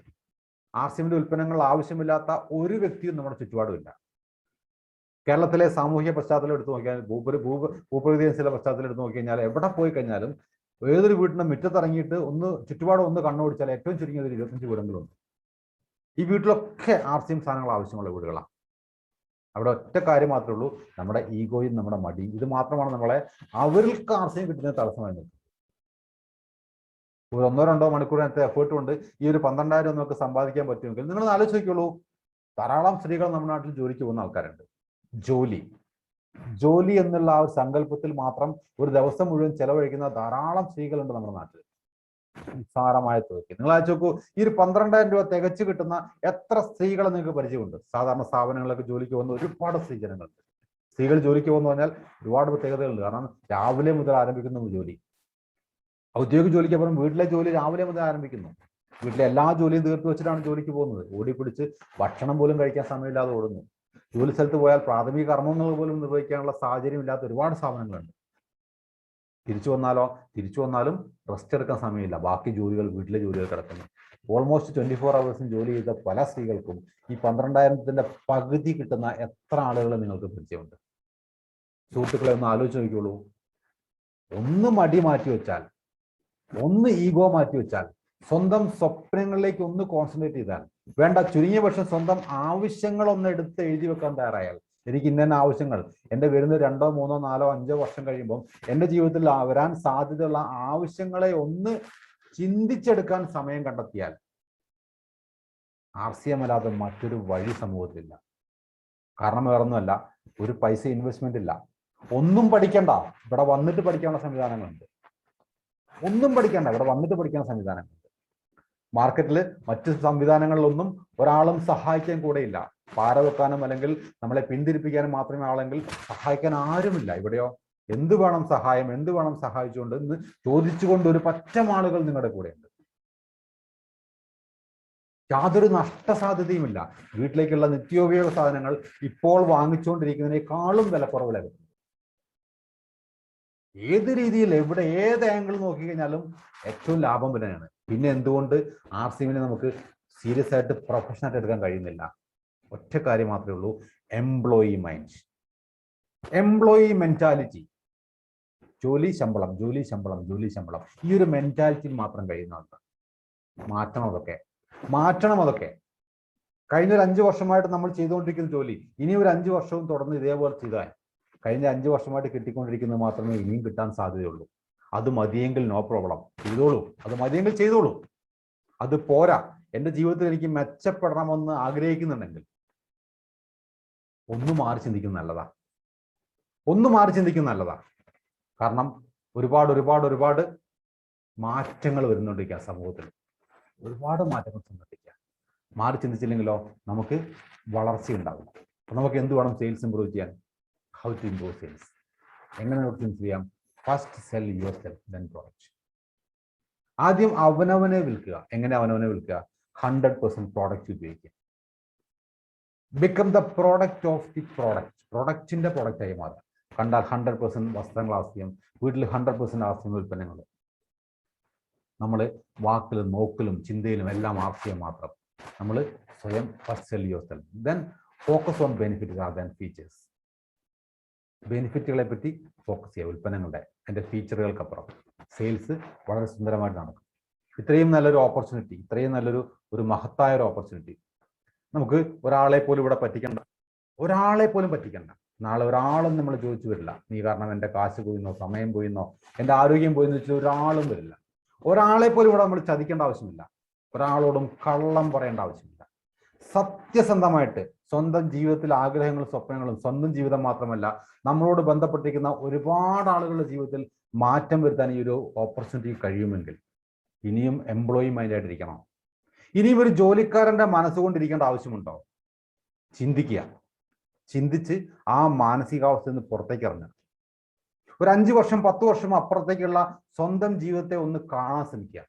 [SPEAKER 1] RCMന്റെ ഉൽപ്പന്നങ്ങൾ ആവശ്യമില്ലാത്ത ഒരു വ്യക്തിയും നമ്മുടെ ചുറ്റുപാടുമില്ല. കേരളത്തിലെ സാമൂഹിക പശ്ചാത്തലം എടുത്തു നോക്കിയാൽ, ഭൂപ്രകൃതിയുടെ പശ്ചാത്തലം എടുത്തു നോക്കി കഴിഞ്ഞാൽ, എവിടെ പോയി കഴിഞ്ഞാലും ഏതൊരു വീട്ടിന്റെ മുറ്റത്തിറങ്ങിയിട്ട് ചുറ്റുപാടും കണ്ണോടിച്ചാൽ ഏറ്റവും ചുരുങ്ങിയത് 25 വീടുകളുണ്ട്. ഈ വീട്ടിലൊക്കെ RCM സാധനങ്ങൾ ആവശ്യമുള്ള വീടുകളാണ്. അവിടെ ഒറ്റ കാര്യം മാത്രമേ ഉള്ളൂ, നമ്മുടെ ഈഗോയും നമ്മുടെ മടിയും. ഇത് മാത്രമാണ് നമ്മളെ അവർക്ക് RCM കിട്ടുന്ന തടസ്സമായി നിൽക്കുന്നത്. ഒരു 1-2 മണിക്കൂറിനകത്ത് എഫേർട്ട് കൊണ്ട് ഈ ഒരു 12,000 നമുക്ക് സമ്പാദിക്കാൻ പറ്റുമെങ്കിൽ നിങ്ങൾ ആലോചിക്കുള്ളൂ. ധാരാളം സ്ത്രീകൾ നമ്മുടെ നാട്ടിൽ ജോലിക്ക് പോകുന്ന ആൾക്കാരുണ്ട്. ജോലി എന്നുള്ള ആ ഒരു സങ്കല്പത്തിൽ മാത്രം ഒരു ദിവസം മുഴുവൻ ചെലവഴിക്കുന്ന ധാരാളം സ്ത്രീകളുണ്ട് നമ്മുടെ നാട്ടിൽ. നിസ്സാരമായ തുകയ്ക്ക് നിങ്ങൾ അയച്ചു നോക്കൂ. ഈ ഒരു 12,000 രൂപ തികച്ചു കിട്ടുന്ന എത്ര സ്ത്രീകളെ നിങ്ങൾക്ക് പരിചയമുണ്ട്? സാധാരണ സ്ഥാപനങ്ങളിലൊക്കെ ജോലിക്ക് പോകുന്ന ഒരുപാട് സ്ത്രീജനങ്ങളുണ്ട്. സ്ത്രീകൾ ജോലിക്ക് പോകുന്ന പറഞ്ഞാൽ ഒരുപാട് പ്രത്യേകതകളുണ്ട്. കാരണം രാവിലെ മുതൽ ആരംഭിക്കുന്ന ജോലി, ഔദ്യോഗിക ജോലിക്ക് അപ്പുറം വീട്ടിലെ ജോലി രാവിലെ മുതൽ ആരംഭിക്കുന്നു. വീട്ടിലെ എല്ലാ ജോലിയും തീർത്ത് വെച്ചിട്ടാണ് ജോലിക്ക് പോകുന്നത്. ഓടിപ്പിടിച്ച് ഭക്ഷണം പോലും കഴിക്കാൻ സമയമില്ലാതെ ഓടുന്നു. ജോലി സ്ഥലത്ത് പോയാൽ പ്രാഥമിക കർമ്മങ്ങൾ പോലും നിർവഹിക്കാനുള്ള സാഹചര്യം ഇല്ലാത്ത ഒരുപാട് സ്ഥാപനങ്ങളുണ്ട്. തിരിച്ചു വന്നാലും റെസ്റ്റ് എടുക്കാൻ സമയമില്ല. ബാക്കി ജോലികൾ, വീട്ടിലെ ജോലികൾ കിടക്കുന്നു. ഓൾമോസ്റ്റ് 24 hours ജോലി ചെയ്ത പല സ്ത്രീകൾക്കും ഈ 12,000-ന്റെ പകുതി കിട്ടുന്ന എത്ര ആളുകൾ നിങ്ങൾക്ക് പരിചയമുണ്ട്? സുഹൃത്തുക്കളെ ഒന്ന് ആലോചിച്ച് നോക്കിയോളൂ. ഒന്ന് മടി മാറ്റി വെച്ചാൽ, ഒന്ന് ഈഗോ മാറ്റി വെച്ചാൽ, സ്വന്തം സ്വപ്നങ്ങളിലേക്ക് ഒന്ന് കോൺസെൻട്രേറ്റ് ചെയ്താൽ, വേണ്ട ചുരുങ്ങിയ പക്ഷം സ്വന്തം ആവശ്യങ്ങൾ ഒന്ന് എടുത്ത് എഴുതി വെക്കാൻ തയ്യാറായാൽ, എനിക്ക് ഇന്ന ആവശ്യങ്ങൾ എൻ്റെ വരുന്ന 2, 3, 4, 5 വർഷം കഴിയുമ്പോൾ എൻ്റെ ജീവിതത്തിൽ വരാൻ സാധ്യതയുള്ള ആവശ്യങ്ങളെ ഒന്ന് ചിന്തിച്ചെടുക്കാൻ സമയം കണ്ടെത്തിയാൽ RCM അല്ലാതെ മറ്റൊരു വഴി സമൂഹത്തിലില്ല. കാരണം വേറൊന്നുമല്ല, ഒരു പൈസ ഇൻവെസ്റ്റ്മെന്റ് ഇല്ല. ഒന്നും പഠിക്കണ്ട, ഇവിടെ വന്നിട്ട് പഠിക്കാനുള്ള സംവിധാനങ്ങളുണ്ട്. ഒന്നും പഠിക്കണ്ട, ഇവിടെ വന്നിട്ട് പഠിക്കാനുള്ള സംവിധാനങ്ങളുണ്ട്. മാർക്കറ്റിൽ മറ്റ് സംവിധാനങ്ങളിലൊന്നും ഒരാളും സഹായിക്കാൻ കൂടെയില്ല. പാര വെക്കാനും അല്ലെങ്കിൽ നമ്മളെ പിന്തിരിപ്പിക്കാനും മാത്രമേ ആളെങ്കിൽ സഹായിക്കാൻ ആരുമില്ല. ഇവിടെയോ എന്ത് വേണം സഹായം, എന്ത് വേണം സഹായിച്ചുകൊണ്ട് എന്ന് ചോദിച്ചുകൊണ്ട് ഒരു പറ്റം ആളുകൾ നിങ്ങളുടെ കൂടെയുണ്ട്. യാതൊരു നഷ്ടസാധ്യതയുമില്ല. വീട്ടിലേക്കുള്ള നിത്യോപയോഗ സാധനങ്ങൾ ഇപ്പോൾ വാങ്ങിച്ചുകൊണ്ടിരിക്കുന്നതിനേക്കാളും വിലക്കുറവിലാണ് കിട്ടുന്നത്. ഏത് രീതിയിൽ, എവിടെ, ഏത് ആംഗിൾ നോക്കിക്കഴിഞ്ഞാലും ഏറ്റവും ലാഭം തന്നെയാണ്. പിന്നെ എന്തുകൊണ്ട് RCMനെ നമുക്ക് സീരിയസ് ആയിട്ട് പ്രൊഫഷണലായിട്ട് എടുക്കാൻ കഴിയുന്നില്ല? ഒറ്റ കാര്യം മാത്രമേ ഉള്ളൂ, എംപ്ലോയി മൈൻഡ്, എംപ്ലോയി മെന്റാലിറ്റി. ജോലി ശമ്പളം, ജോലി ശമ്പളം, ജോലി ശമ്പളം, ഈ ഒരു മെന്റാലിറ്റിയിൽ മാത്രം കഴിയുന്ന ആൾക്കാർ. മാറ്റണം അതൊക്കെ. കഴിഞ്ഞ ഒരു 5 വർഷമായിട്ട് നമ്മൾ ചെയ്തുകൊണ്ടിരിക്കുന്ന ജോലി ഇനി ഒരു 5 വർഷവും തുടർന്ന് ഇതേപോലെ ചെയ്താൽ കഴിഞ്ഞ 5 വർഷമായിട്ട് കിട്ടിക്കൊണ്ടിരിക്കുന്നത് മാത്രമേ ഇനിയും കിട്ടാൻ സാധ്യതയുള്ളൂ. അത് മതിയെങ്കിൽ നോ പ്രോബ്ലം, ചെയ്തോളൂ. അത് മതിയെങ്കിൽ ചെയ്തോളൂ. അത് പോരാ, എൻ്റെ ജീവിതത്തിൽ എനിക്ക് മെച്ചപ്പെടണമെന്ന് ആഗ്രഹിക്കുന്നുണ്ടെങ്കിൽ ഒന്ന് മാറി ചിന്തിക്കുന്നത് നല്ലതാ. കാരണം ഒരുപാട് മാറ്റങ്ങൾ വരുന്നുണ്ടിരിക്കുക സമൂഹത്തിൽ. ഒരുപാട് മാറ്റങ്ങൾ സംബന്ധിക്കുക. മാറി ചിന്തിച്ചില്ലെങ്കിലോ നമുക്ക് വളർച്ചയുണ്ടാവില്ല. അപ്പം നമുക്ക് എന്ത് വേണം? സെയിൽസ് ഇമ്പ്രൂവ് ചെയ്യാൻ. How to improve sales? എങ്ങനെ നമുക്ക് സെയിൽസ് ചെയ്യാം? First sell yourself then product. ആദ്യം അവനവനെ വിൽക്കുക. എങ്ങനെ അവനവനെ വിൽക്കുക? 100% പ്രോഡക്റ്റ് ഉപയോഗിക്കുക. Become the product of the product. പ്രൊഡക്റ്റിന്റെ പ്രൊഡക്റ്റായി മാറുക. കണ്ടാൽ 100% വസ്ത്രങ്ങൾ ആവശ്യം, വീട്ടിൽ 100% ആവശ്യം ഉൽപ്പന്നങ്ങൾ. നമ്മൾ വാക്കിലും നോക്കിലും ചിന്തയിലും എല്ലാം ആവശ്യം മാത്രം. നമ്മൾ സ്വയം first sell yourself, then focus on benefit rather than features. ബെനിഫിറ്റുകളെ പറ്റി ഫോക്കസ് ചെയ്യുക, ഉൽപ്പന്നങ്ങളുടെ അതിൻ്റെ ഫീച്ചറുകൾക്കപ്പുറം. സെയിൽസ് വളരെ സുന്ദരമായിട്ട് നടക്കും. ഇത്രയും നല്ലൊരു ഓപ്പർച്യൂണിറ്റി, ഇത്രയും നല്ലൊരു മഹത്തായ ഒരു ഓപ്പർച്യൂണിറ്റി നമുക്ക് ഒരാളെ പോലും ഇവിടെ പറ്റിക്കണ്ട. ഒരാളെ പോലും പറ്റിക്കണ്ട. നാളെ ഒരാളും നമ്മൾ ചോദിച്ചു വരില്ല, നീ കാരണം എൻ്റെ കാശ് പോയിന്നോ, സമയം പോയിന്നോ, എൻ്റെ ആരോഗ്യം പോയിന്ന് വെച്ചാൽ ഒരാളും വരില്ല. ഒരാളെ പോലും ഇവിടെ നമ്മൾ ചതിക്കേണ്ട ആവശ്യമില്ല. ഒരാളോടും കള്ളം പറയേണ്ട ആവശ്യമില്ല. സത്യസന്ധമായിട്ട് സ്വന്തം ജീവിതത്തിൽ ആഗ്രഹങ്ങളും സ്വപ്നങ്ങളും, സ്വന്തം ജീവിതം മാത്രമല്ല നമ്മളോട് ബന്ധപ്പെട്ടിരിക്കുന്ന ഒരുപാട് ആളുകളുടെ ജീവിതത്തിൽ മാറ്റം വരുത്താൻ ഈ ഒരു ഓപ്പർച്യൂണിറ്റി കഴിയുമെങ്കിൽ ഇനിയും എംപ്ലോയി മൈൻഡായിട്ടിരിക്കണം. ഇനിയും ഒരു ജോലിക്കാരൻ്റെ മനസ്സുകൊണ്ടിരിക്കേണ്ട ആവശ്യമുണ്ടോ? ചിന്തിക്കുക. ചിന്തിച്ച് ആ മാനസികാവസ്ഥയിൽ നിന്ന് പുറത്തേക്ക് ഇറങ്ങുക. ഒരു 5 വർഷം 10 വർഷം അപ്പുറത്തേക്കുള്ള സ്വന്തം ജീവിതത്തെ ഒന്ന് കാണാൻ ശ്രമിക്കുക.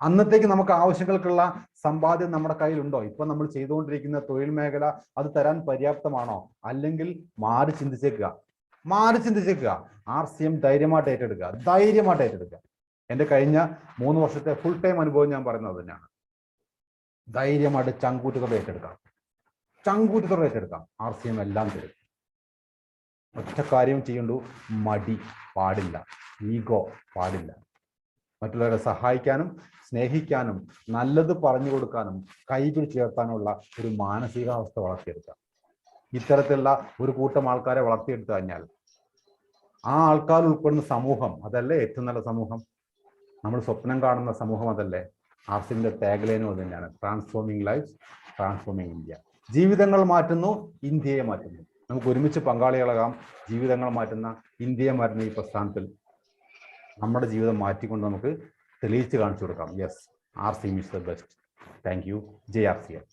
[SPEAKER 1] അന്നത്തേക്ക് നമുക്ക് ആവശ്യങ്ങൾക്കുള്ള സമ്പാദ്യം നമ്മുടെ കയ്യിലുണ്ടോ? ഇപ്പൊ നമ്മൾ ചെയ്തുകൊണ്ടിരിക്കുന്ന തൊഴിൽ മേഖല അത് തരാൻ പര്യാപ്തമാണോ? അല്ലെങ്കിൽ മാറി ചിന്തിച്ചേക്കുക. RCM ധൈര്യമായിട്ട് ഏറ്റെടുക്കുക. എൻ്റെ കഴിഞ്ഞ 3 വർഷത്തെ ഫുൾ ടൈം അനുഭവം ഞാൻ പറയുന്നത് തന്നെയാണ്. ധൈര്യമായിട്ട് ചങ്കൂറ്റത്തോടെ ഏറ്റെടുക്കാം. RCM എല്ലാം തരും. ഒറ്റ കാര്യം ചെയ്യണ്ടു, മടി പാടില്ല, ഈഗോ പാടില്ല. മറ്റുള്ളവരെ സഹായിക്കാനും സ്നേഹിക്കാനും നല്ലത് പറഞ്ഞു കൊടുക്കാനും കൈപിടിച്ച് ചേർത്താനുള്ള ഒരു മാനസികാവസ്ഥ വളർത്തിയെടുക്കാം. ഇത്തരത്തിലുള്ള ഒരു കൂട്ടം ആൾക്കാരെ വളർത്തിയെടുത്തു കഴിഞ്ഞാൽ ആ ആൾക്കാർ ഉൾപ്പെടുന്ന സമൂഹം അതല്ലേ ഏറ്റവും നല്ല സമൂഹം? നമ്മൾ സ്വപ്നം കാണുന്ന സമൂഹം അതല്ലേ? RCMന്റെ ടാഗ് ലൈനും അത് തന്നെയാണ്, ട്രാൻസ്ഫോമിംഗ് ലൈഫ്സ്, ട്രാൻസ്ഫോമിംഗ് ഇന്ത്യ. ജീവിതങ്ങൾ മാറ്റുന്നു, ഇന്ത്യയെ മാറ്റുന്നു. നമുക്ക് ഒരുമിച്ച് പങ്കാളികളാകാം. ജീവിതങ്ങൾ മാറ്റുന്ന, ഇന്ത്യയെ മാറ്റുന്ന ഈ പ്രസ്ഥാനത്തിൽ നമ്മുടെ ജീവിതം മാറ്റിക്കൊണ്ട് നമുക്ക് തെളിയിച്ച് കാണിച്ചു കൊടുക്കാം. Yes, RCM is the best. Thank you. ജയ് RCM.